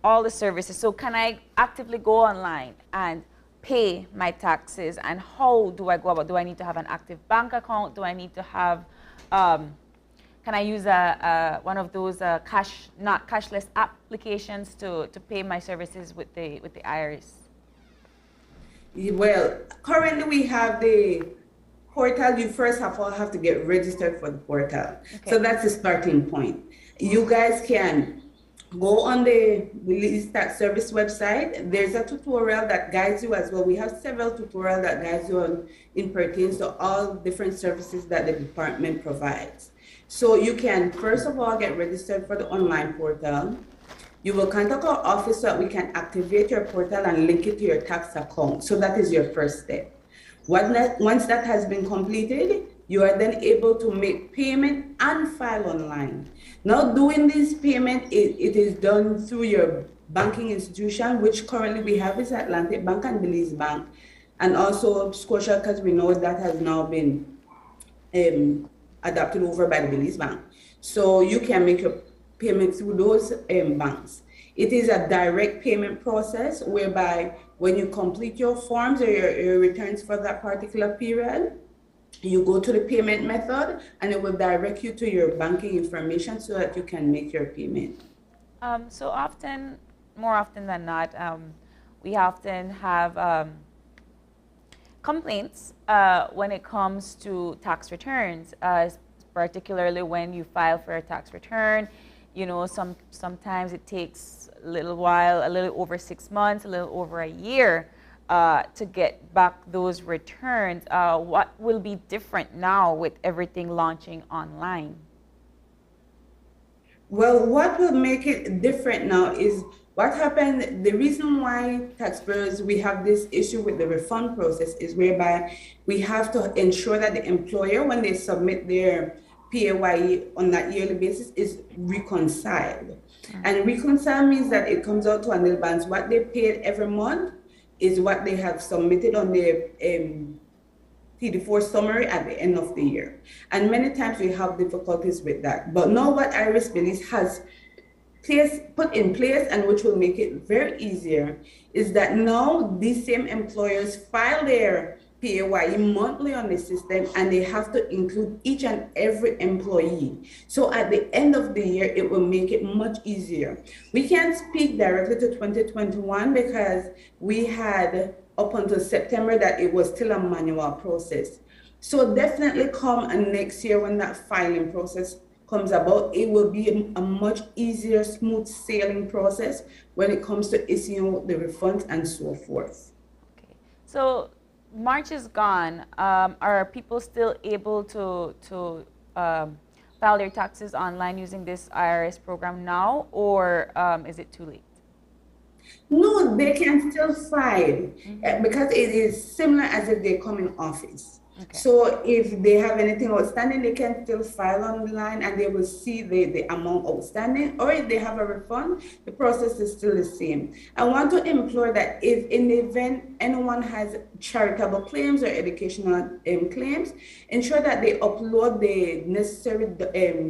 all the services? So can I actively go online and pay my taxes, and how do I go about? Do I need to have an active bank account? Do I need to have can I use one of those cashless applications to pay my services with the Iris? Well, currently we have the portal. You first of all have to get registered for the portal. Okay. So that's the starting point. You guys can go on the Belize Tax Service website. There's a tutorial that guides you as well. We have several tutorials that guides you in pertains to all different services that the department provides. So you can, first of all, get registered for the online portal. You will contact our office so that we can activate your portal and link it to your tax account. So that is your first step. Once that has been completed, you are then able to make payment and file online. Now, doing this payment, it is done through your banking institution, which currently we have is Atlantic Bank and Belize Bank, and also Scotia, because we know that has now been adopted over by the Belize Bank. So you can make your payment through those banks. It is a direct payment process whereby when you complete your forms or your returns for that particular period, you go to the payment method and it will direct you to your banking information so that you can make your payment. So often, more often than not, we often have complaints when it comes to tax returns, particularly when you file for a tax return. Sometimes it takes a little while, a little over 6 months, a little over a year to get back those returns. What will be different now with everything launching online? Well, what will make it different now is what happened. The reason why taxpayers, we have this issue with the refund process is whereby we have to ensure that the employer, when they submit their PAYE on that yearly basis, is reconciled. And reconcile means that it comes out to a nil balance. What they paid every month is what they have submitted on their TD4 summary at the end of the year. And many times we have difficulties with that. But now what Iris Belize has put in place, and which will make it very easier, is that now these same employers file their PAYE monthly on the system, and they have to include each and every employee. So at the end of the year, it will make it much easier. We can't speak directly to 2021 because we had up until September that it was still a manual process. So definitely come next year when that filing process comes about, it will be a much easier, smooth sailing process when it comes to issuing the refunds and so forth. So March is gone. Are people still able to file their taxes online using this IRS program now, or is it too late? No, they can still file because it is similar as if they come in office. So if they have anything outstanding, they can still file online and they will see the amount outstanding. Or if they have a refund, the process is still the same. I want to implore that if in the event anyone has charitable claims or educational claims, ensure that they upload the necessary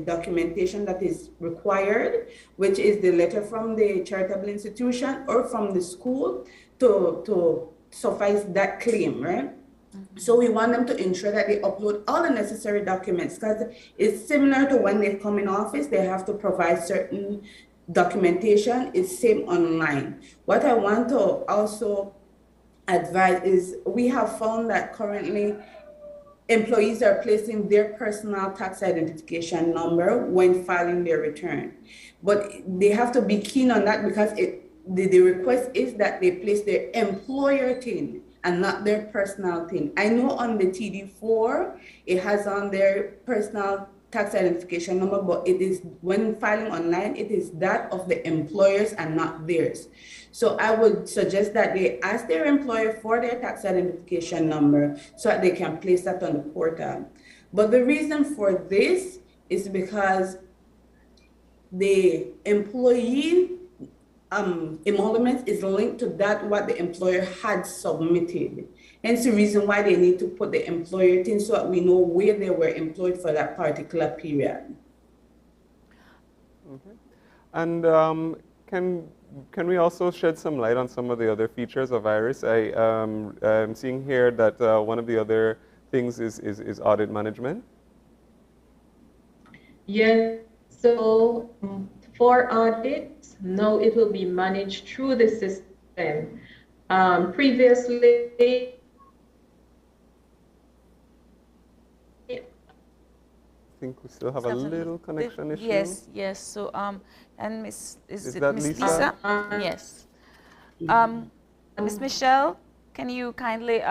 documentation that is required, which is the letter from the charitable institution or from the school to suffice that claim, right? So we want them to ensure that they upload all the necessary documents because it's similar to when they come in office, they have to provide certain documentation. It's same online. What I want to also advise is we have found that currently employees are placing their personal tax identification number when filing their return. But they have to be keen on that because the request is that they place their employer TIN and not their personal thing. I know on the TD4, it has on their personal tax identification number, but it is, when filing online, it is that of the employers and not theirs. So I would suggest that they ask their employer for their tax identification number so that they can place that on the portal. But the reason for this is because the employee emolument is linked to that what the employer had submitted. Hence the reason why they need to put the employer in so that we know where they were employed for that particular period. Okay. And can we also shed some light on some of the other features of IRIS? I'm seeing here that one of the other things is audit management. Yes, so for audit, now it will be managed through the system. Previously, I think we still have a little connection issue. Yes. So and is it that Miss Lisa? Yes. Miss Michelle, can you kindly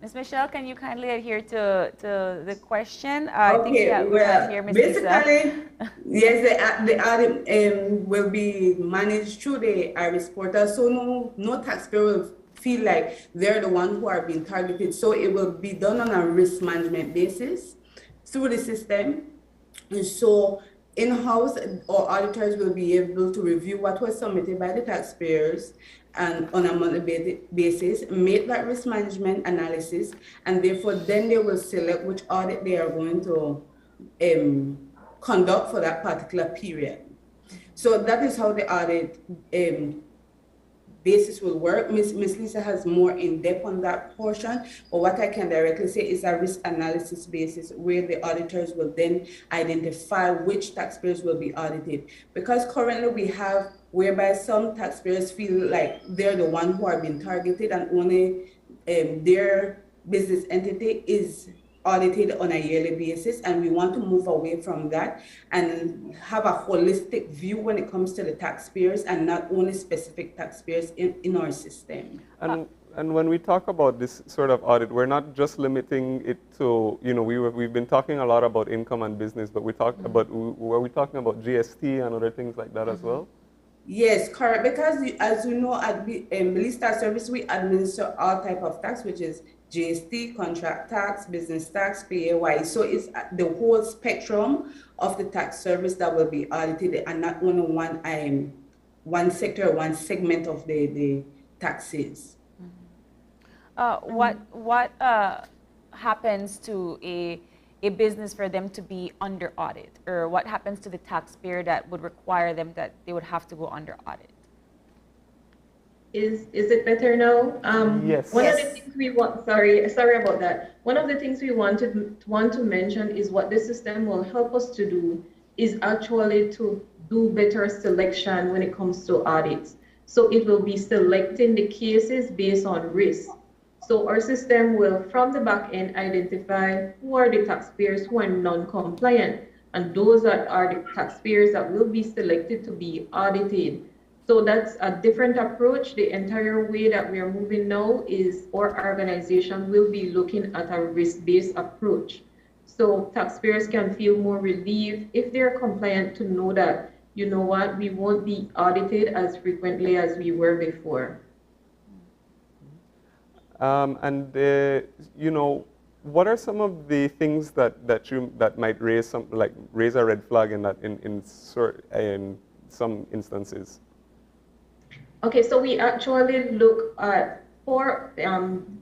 Ms. Michelle, can you kindly adhere to the question? I think we have here Ms. Basically, yes, the audit will be managed through the IRIS portal, so no taxpayer will feel like they're the one who are being targeted. So it will be done on a risk management basis through the system. And so in-house or auditors will be able to review what was submitted by the taxpayers and on a monthly basis, make that risk management analysis, and therefore then they will select which audit they are going to conduct for that particular period. So that is how the audit basis will work. Miss Lisa has more in depth on that portion, but what I can directly say is a risk analysis basis where the auditors will then identify which taxpayers will be audited. Because currently we have whereby some taxpayers feel like they're the one who are being targeted and only their business entity is audited on a yearly basis, and we want to move away from that and have a holistic view when it comes to the taxpayers and not only specific taxpayers in our system. And when we talk about this sort of audit, we're not just limiting it to, we've been talking a lot about income and business, but were we talking about GST and other things like that as well? Yes, correct. Because as you know, at Belize Tax Service, we administer all type of tax, which is GST, contract tax, business tax, PAY. So it's the whole spectrum of the tax service that will be audited, and not only one sector, one segment of the taxes. What happens to a business for them to be under audit, or what happens to the taxpayer that would require them that they would have to go under audit? Is it better now? Yes. One of the things we want, sorry about that. One of the things we want to mention is what the system will help us to do is actually to do better selection when it comes to audits. So it will be selecting the cases based on risk. So our system will, from the back end, identify who are the taxpayers who are non-compliant, and those are the taxpayers that will be selected to be audited. So that's a different approach. The entire way that we are moving now is our organization will be looking at a risk-based approach. So taxpayers can feel more relieved if they're compliant to know that, you know what, we won't be audited as frequently as we were before. You know, what are some of the things that might raise raise a red flag in some instances? Okay, so we actually look at for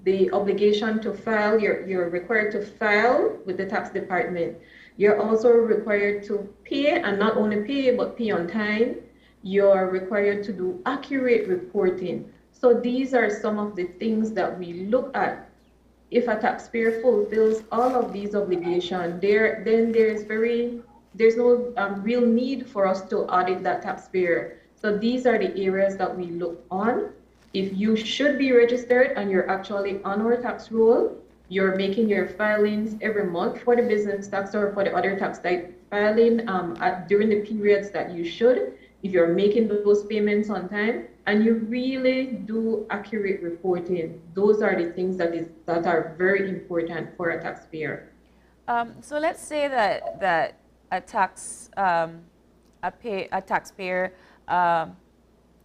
the obligation to file. You're required to file with the tax department. You're also required to pay, and not only pay but pay on time. You're required to do accurate reporting. So these are some of the things that we look at. If a taxpayer fulfills all of these obligations, then there's no real need for us to audit that taxpayer. So these are the areas that we look on. If you should be registered and you're actually on our tax roll, you're making your filings every month for the business tax or for the other tax type filing during the periods that you should, if you're making those payments on time, and you really do accurate reporting, those are the things that are very important for a taxpayer. So let's say that a taxpayer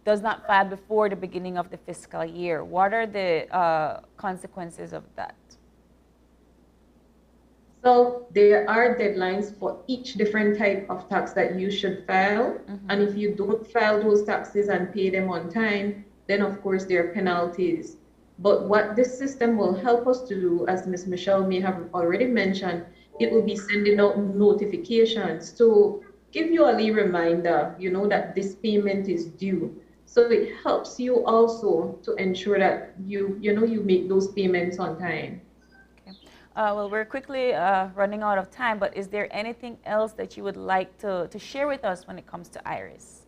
does not file before the beginning of the fiscal year. What are the consequences of that? So there are deadlines for each different type of tax that you should file. And if you don't file those taxes and pay them on time, then of course there are penalties. But what this system will help us to do, as Ms. Michelle may have already mentioned, it will be sending out notifications to give you a little reminder, you know, that this payment is due. So it helps you also to ensure that you make those payments on time. Well, we're quickly running out of time, but is there anything else that you would like to share with us when it comes to IRIS?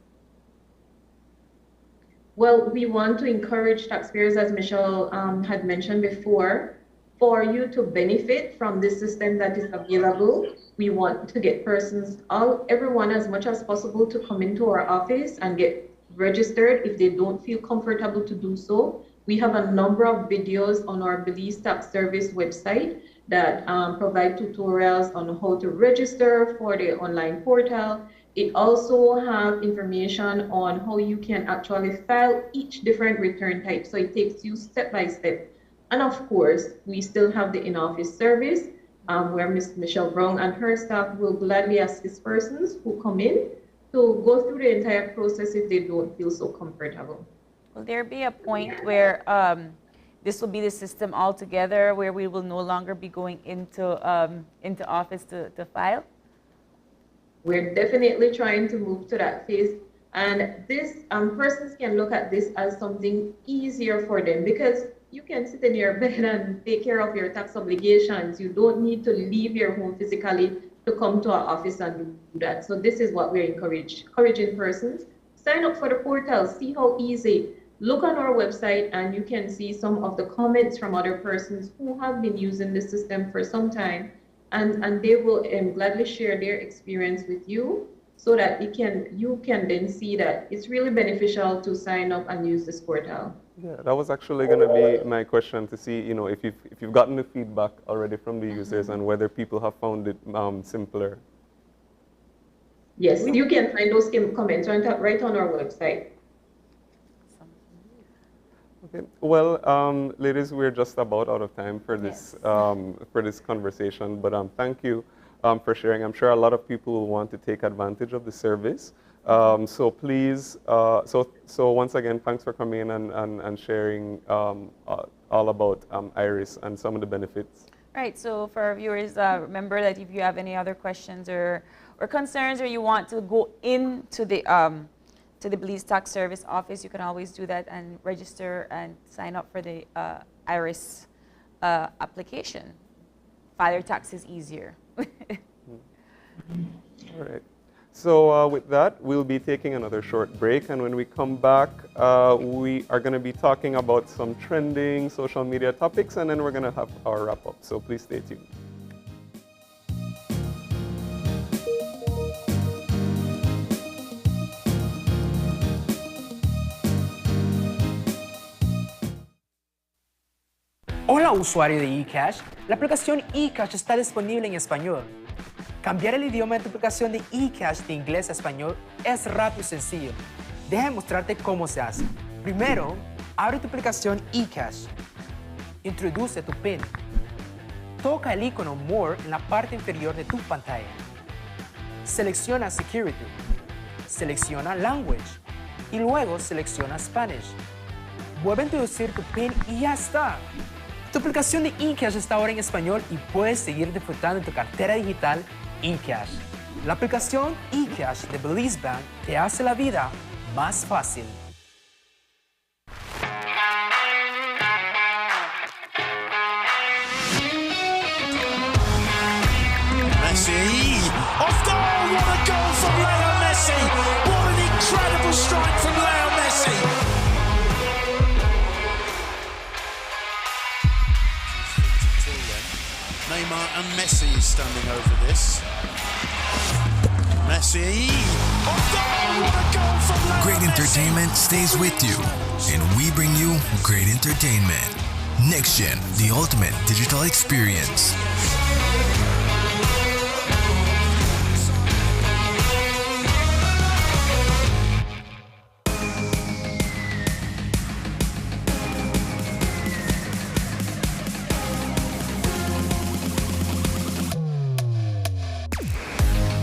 Well, we want to encourage taxpayers, as Michelle had mentioned before, for you to benefit from this system that is available. We want to get everyone as much as possible to come into our office and get registered if they don't feel comfortable to do so. We have a number of videos on our Belize Tax Service website that provide tutorials on how to register for the online portal. It also has information on how you can actually file each different return type. So it takes you step by step. And of course, we still have the in-office service where Ms. Michelle Brown and her staff will gladly assist persons who come in to go through the entire process if they don't feel so comfortable. Will there be a point where this will be the system altogether, where we will no longer be going into office to file? We're definitely trying to move to that phase, and this persons can look at this as something easier for them, because you can sit in your bed and take care of your tax obligations. You don't need to leave your home physically to come to our office and do that. So this is what we're encouraging persons. Sign up for the portal, see how easy. Look on our website and you can see some of the comments from other persons who have been using the system for some time, and they will gladly share their experience with you, so that you can then see that it's really beneficial to sign up and use this portal. Yeah, that was actually going to be my question, to see, you know, if you've gotten the feedback already from the users and whether people have found it simpler. Yes, you can find those comments right on our website. Okay. Well, ladies, we're just about out of time for this for this conversation. But thank you for sharing. I'm sure a lot of people will want to take advantage of the service. So please, so once again, thanks for coming in and sharing all about IRIS and some of the benefits. Right. So for our viewers, remember that if you have any other questions or concerns, or you want to go into the Belize Tax Service office, you can always do that and register and sign up for the IRIS application. File your taxes easier. All right. So with that, we'll be taking another short break, and when we come back, we are going to be talking about some trending social media topics, and then we're going to have our wrap-up. So please stay tuned. Hola usuario de eCash, la aplicación eCash está disponible en español. Cambiar el idioma de tu aplicación de eCash de inglés a español es rápido y sencillo. Déjame mostrarte cómo se hace. Primero, abre tu aplicación eCash. Introduce tu PIN. Toca el icono More en la parte inferior de tu pantalla. Selecciona Security. Selecciona Language. Y luego selecciona Spanish. Vuelve a introducir tu PIN y ya está. Tu aplicación de eCash está ahora en español y puedes seguir disfrutando de tu cartera digital eCash. La aplicación eCash de Belize Bank te hace la vida más fácil. Messi! Off goal! What a goal from Leo Messi! What an incredible strike from Leo Messi! Neymar and Messi standing over this. Messi! Off goal! What a goal from Leo Great entertainment stays with you, and we bring you great entertainment. Next Gen, the ultimate digital experience.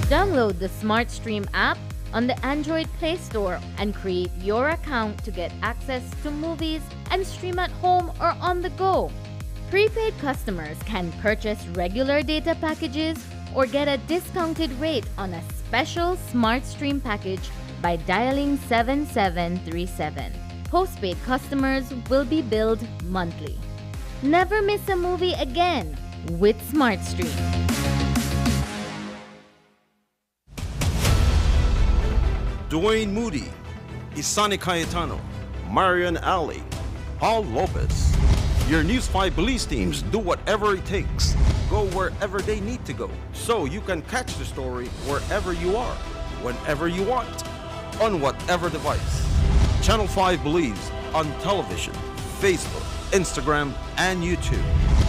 Download the SmartStream app on the Android Play Store and create your account to get access to movies and stream at home or on the go. Prepaid customers can purchase regular data packages or get a discounted rate on a special SmartStream package by dialing 7737. Postpaid customers will be billed monthly. Never miss a movie again with SmartStream. Dwayne Moody, Isani Cayetano, Marian Ali, Paul Lopez. Your News 5 Belize teams do whatever it takes, go wherever they need to go, so you can catch the story wherever you are, whenever you want, on whatever device. Channel 5 Belize on television, Facebook, Instagram, and YouTube,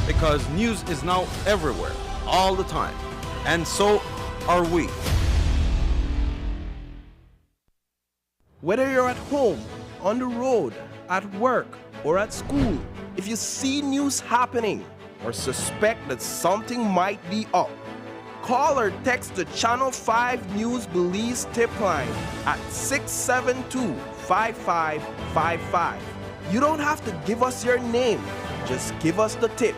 because news is now everywhere, all the time, and so are we. Whether you're at home, on the road, at work, or at school, if you see news happening or suspect that something might be up, call or text the Channel 5 News Belize tip line at 672-5555. You don't have to give us your name, just give us the tip.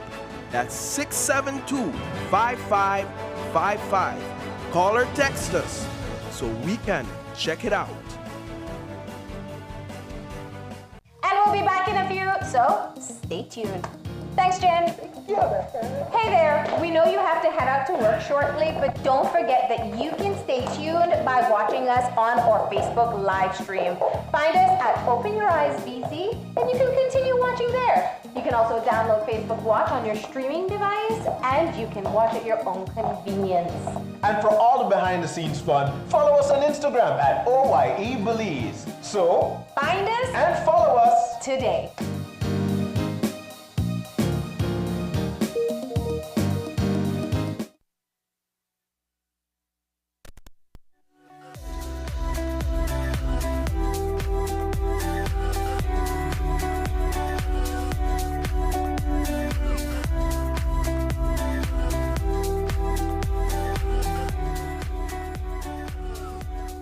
That's 672-5555. Call or text us so we can check it out. And we'll be back in a few, so stay tuned. Thanks, Jen. Hey there, we know you have to head out to work shortly, but don't forget that you can stay tuned by watching us on our Facebook live stream. Find us at Open Your Eyes BC, and you can continue watching there. You can also download Facebook Watch on your streaming device, and you can watch at your own convenience. And for all the behind-the-scenes fun, follow us on Instagram at OYE Belize. So, find us and follow us today.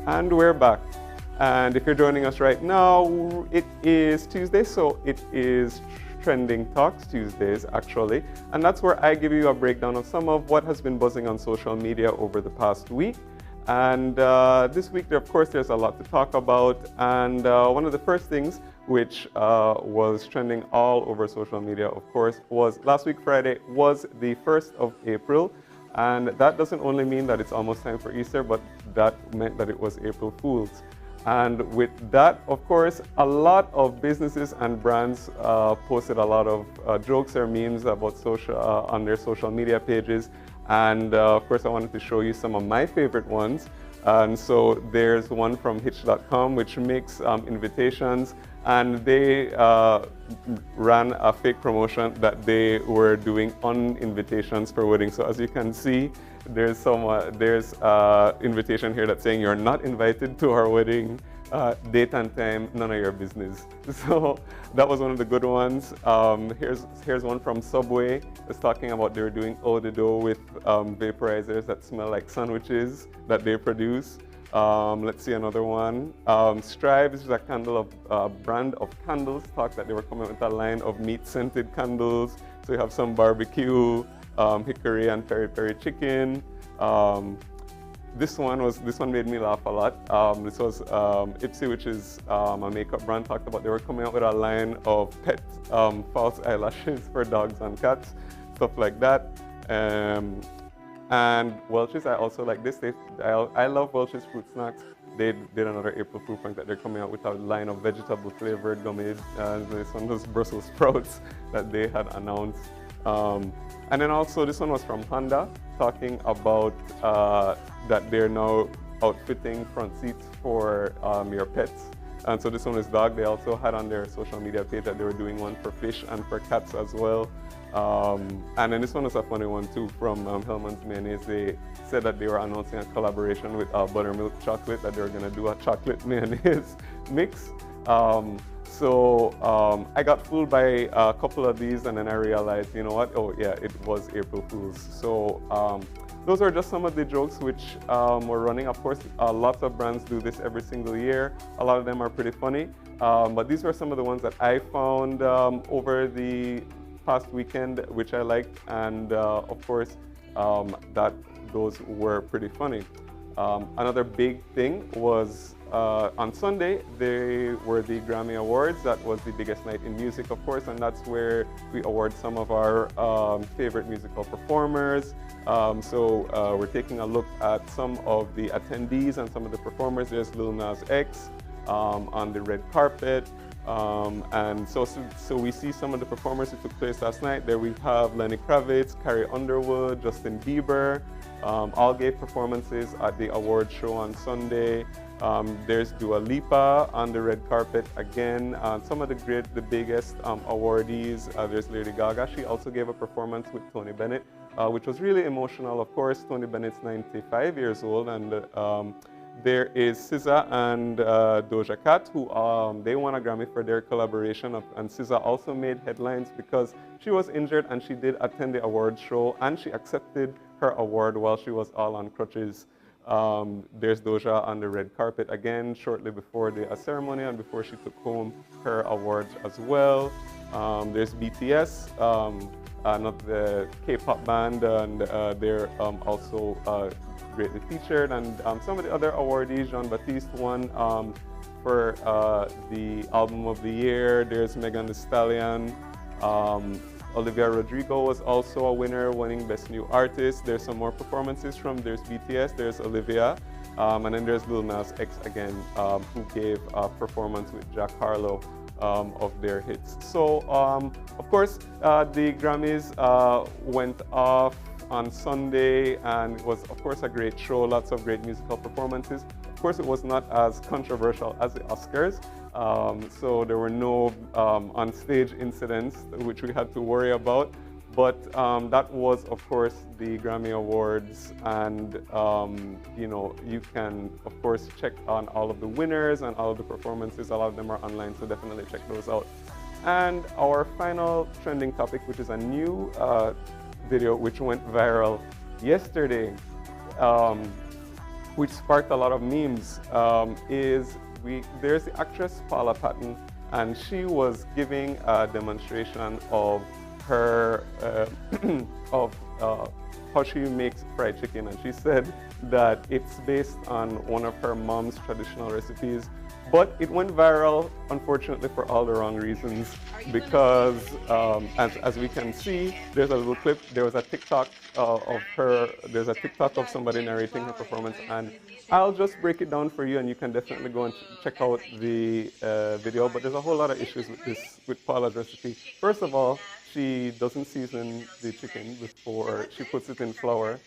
And we're back. And if you're joining us right now, it is Tuesday, so it is Trending Talks Tuesdays, actually. And that's where I give you a breakdown of some of what has been buzzing on social media over the past week. And this week, of course, there's a lot to talk about. And one of the first things which was trending all over social media, of course, was last week, Friday, was the 1st of April. And that doesn't only mean that it's almost time for Easter, but that meant that it was April Fool's. And with that, of course, a lot of businesses and brands posted a lot of jokes or memes about on their social media pages. And of course, I wanted to show you some of my favorite ones. And so there's one from Hitch.com, which makes invitations. And they ran a fake promotion that they were doing on invitations for weddings. So as you can see, there's invitation here that's saying you're not invited to our wedding, date and time, none of your business. So that was one of the good ones. Here's one from Subway. It's talking about they're doing eau de dough with vaporizers that smell like sandwiches that they produce. Let's see another one. Strive is a brand of candles. Talk that they were coming with a line of meat-scented candles. So you have some barbecue, hickory and peri-peri chicken. This one made me laugh a lot. This was Ipsy, which is a makeup brand, talked about they were coming out with a line of pet false eyelashes for dogs and cats, stuff like that. And Welch's, I also like this. I love Welch's fruit snacks. They did another April Fool prank that they're coming out with a line of vegetable flavored gummies. This one was Brussels sprouts that they had announced. And then also this one was from Honda, talking about that they're now outfitting front seats for your pets. And so this one is dog. They also had on their social media page that they were doing one for fish and for cats as well. And then this one was a funny one too from Hellman's Mayonnaise. They said that they were announcing a collaboration with Buttermilk Chocolate, that they were going to do a chocolate mayonnaise mix. So I got fooled by a couple of these, and then I realized, you know what? Oh yeah, it was April Fool's. So those are just some of the jokes which were running. Of course, lots of brands do this every single year. A lot of them are pretty funny. But these were some of the ones that I found over the past weekend, which I liked. And of course, that those were pretty funny. Another big thing was on Sunday, they were the Grammy Awards. That was the biggest night in music, of course, and that's where we award some of our favorite musical performers. So we're taking a look at some of the attendees and some of the performers. There's Lil Nas X on the red carpet. And so we see some of the performers who took place last night. There we have Lenny Kravitz, Carrie Underwood, Justin Bieber. All gave performances at the award show on Sunday. There's Dua Lipa on the red carpet again. Some of the biggest awardees. There's Lady Gaga. She also gave a performance with Tony Bennett, which was really emotional. Of course, Tony Bennett's 95 years old, and there is SZA and Doja Cat, who they won a Grammy for their collaboration. And SZA also made headlines because she was injured and she did attend the award show, and she accepted her award while she was all on crutches. There's Doja on the red carpet again shortly before the ceremony and before she took home her awards as well. There's BTS, not the K-pop band, and they're also greatly featured. And some of the other awardees, Jean-Baptiste won for the Album of the Year. There's Megan Thee Stallion. Olivia Rodrigo was also a winner, winning Best New Artist. There's some more performances there's BTS, there's Olivia, and then there's Lil Nas X again, who gave a performance with Jack Harlow of their hits. So, of course, the Grammys went off on Sunday, and it was, of course, a great show, lots of great musical performances. Of course, it was not as controversial as the Oscars, so there were no on-stage incidents which we had to worry about. But that was, of course, the Grammy Awards, and you know, you can, of course, check on all of the winners and all of the performances. A lot of them are online, so definitely check those out. And our final trending topic, which is a new video which went viral yesterday, which sparked a lot of memes, there's the actress Paula Patton, and she was giving a demonstration of her how she makes fried chicken, and she said that it's based on one of her mom's traditional recipes. But it went viral, unfortunately, for all the wrong reasons. Because as we can see, there's a little clip. There was a TikTok of her. There's a TikTok of somebody narrating her performance, and I'll just break it down for you, and you can definitely go and check out the video. But there's a whole lot of issues with this, with Paula's recipe. First of all, she doesn't season the chicken before she puts it in flour.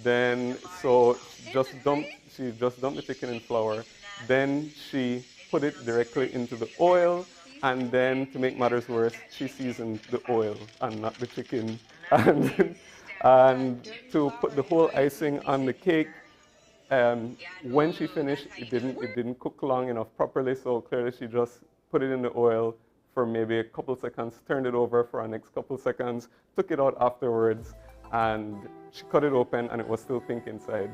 Then, so she just dumped the chicken in flour. Then she put it directly into the oil. And then, to make matters worse, she seasoned the oil and not the chicken. And to put the whole icing on the cake, when she finished, it didn't cook long enough properly. So clearly, she just put it in the oil for maybe a couple seconds, turned it over for our next couple seconds, took it out afterwards, and she cut it open, and it was still pink inside.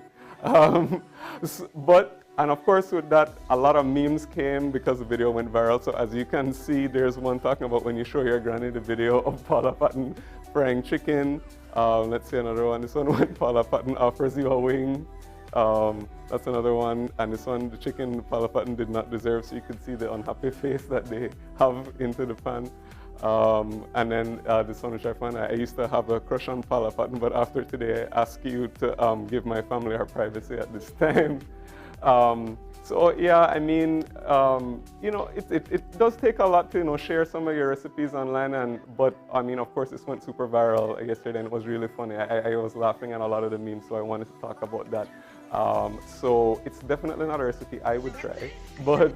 And of course, with that, a lot of memes came because the video went viral. So as you can see, there's one talking about when you show your granny the video of Paula Patton frying chicken. Let's see another one. This one, when Paula Patton offers you a wing. That's another one. And this one, the chicken Paula Patton did not deserve. So you could see the unhappy face that they have into the pan. And then this one which I found, I used to have a crush on Paula Patton, but after today, I ask you to give my family our privacy at this time. So yeah, I mean, you know, it does take a lot to, you know, share some of your recipes online, but I mean, of course, this went super viral yesterday and it was really funny. I was laughing at a lot of the memes, so I wanted to talk about that. So it's definitely not a recipe I would try, but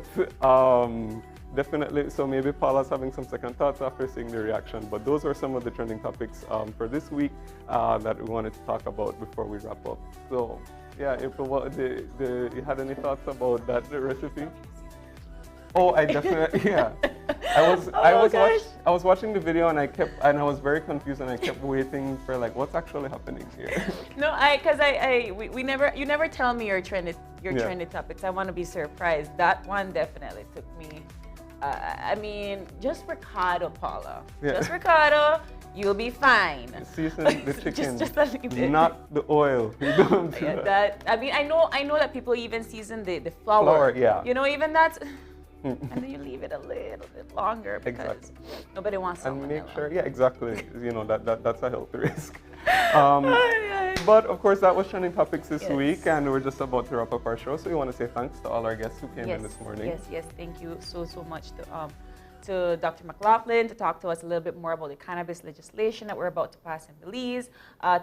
definitely, so maybe Paula's having some second thoughts after seeing the reaction, but those are some of the trending topics for this week that we wanted to talk about before we wrap up. So yeah, April, you had any thoughts about that recipe? Oh, I definitely, yeah. I was watching the video and I was very confused and I kept waiting for like, what's actually happening here? No, you never tell me your trending topics. I want to be surprised. That one definitely took me. I mean, just ricotta, Paula. Yeah. Just ricotta, you'll be fine. Season the chicken, just a little bit. not the oil. You don't do that. I mean, I know that people even season the flour. Flour, yeah. You know, even that's. And then you leave it a little bit longer because nobody wants salmonella. And make sure, yeah, exactly. You know, that's a health risk. But of course, that was trending topics this week, and we're just about to wrap up our show. So we want to say thanks to all our guests who came in this morning. Yes. Thank you so much to Dr. McLaughlin to talk to us a little bit more about the cannabis legislation that we're about to pass in Belize.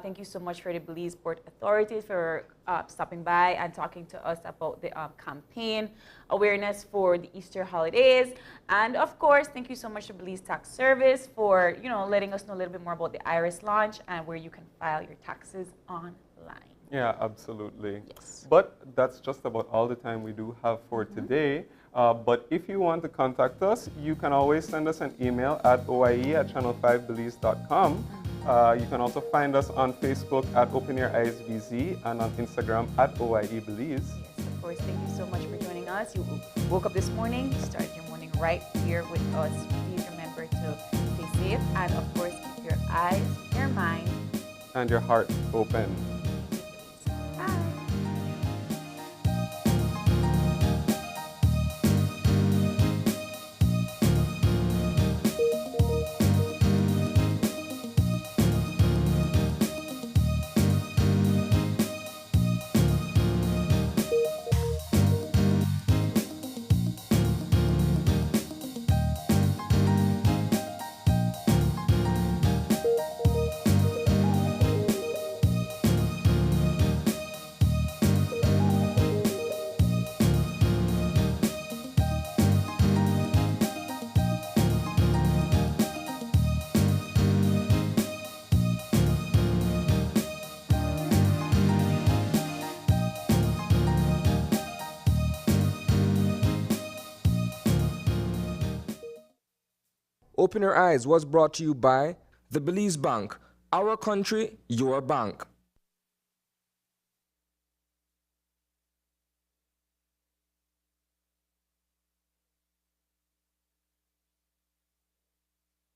Thank you so much for the Belize Port Authority for stopping by and talking to us about the campaign awareness for the Easter holidays. And of course, thank you so much to Belize Tax Service for, you know, letting us know a little bit more about the IRIS launch and where you can file your taxes online. Yeah, absolutely. Yes. But that's just about all the time we do have for today. But if you want to contact us, you can always send us an email at oie@channel5belize.com. You can also find us on Facebook at Open Your Eyes BZ and on Instagram at OIEBelize. Yes, of course. Thank you so much for joining us. You woke up this morning, started your morning right here with us. Please remember to stay safe and, of course, keep your eyes, your mind, and your heart open. Open Your Eyes was brought to you by the Belize Bank. Our country, your bank.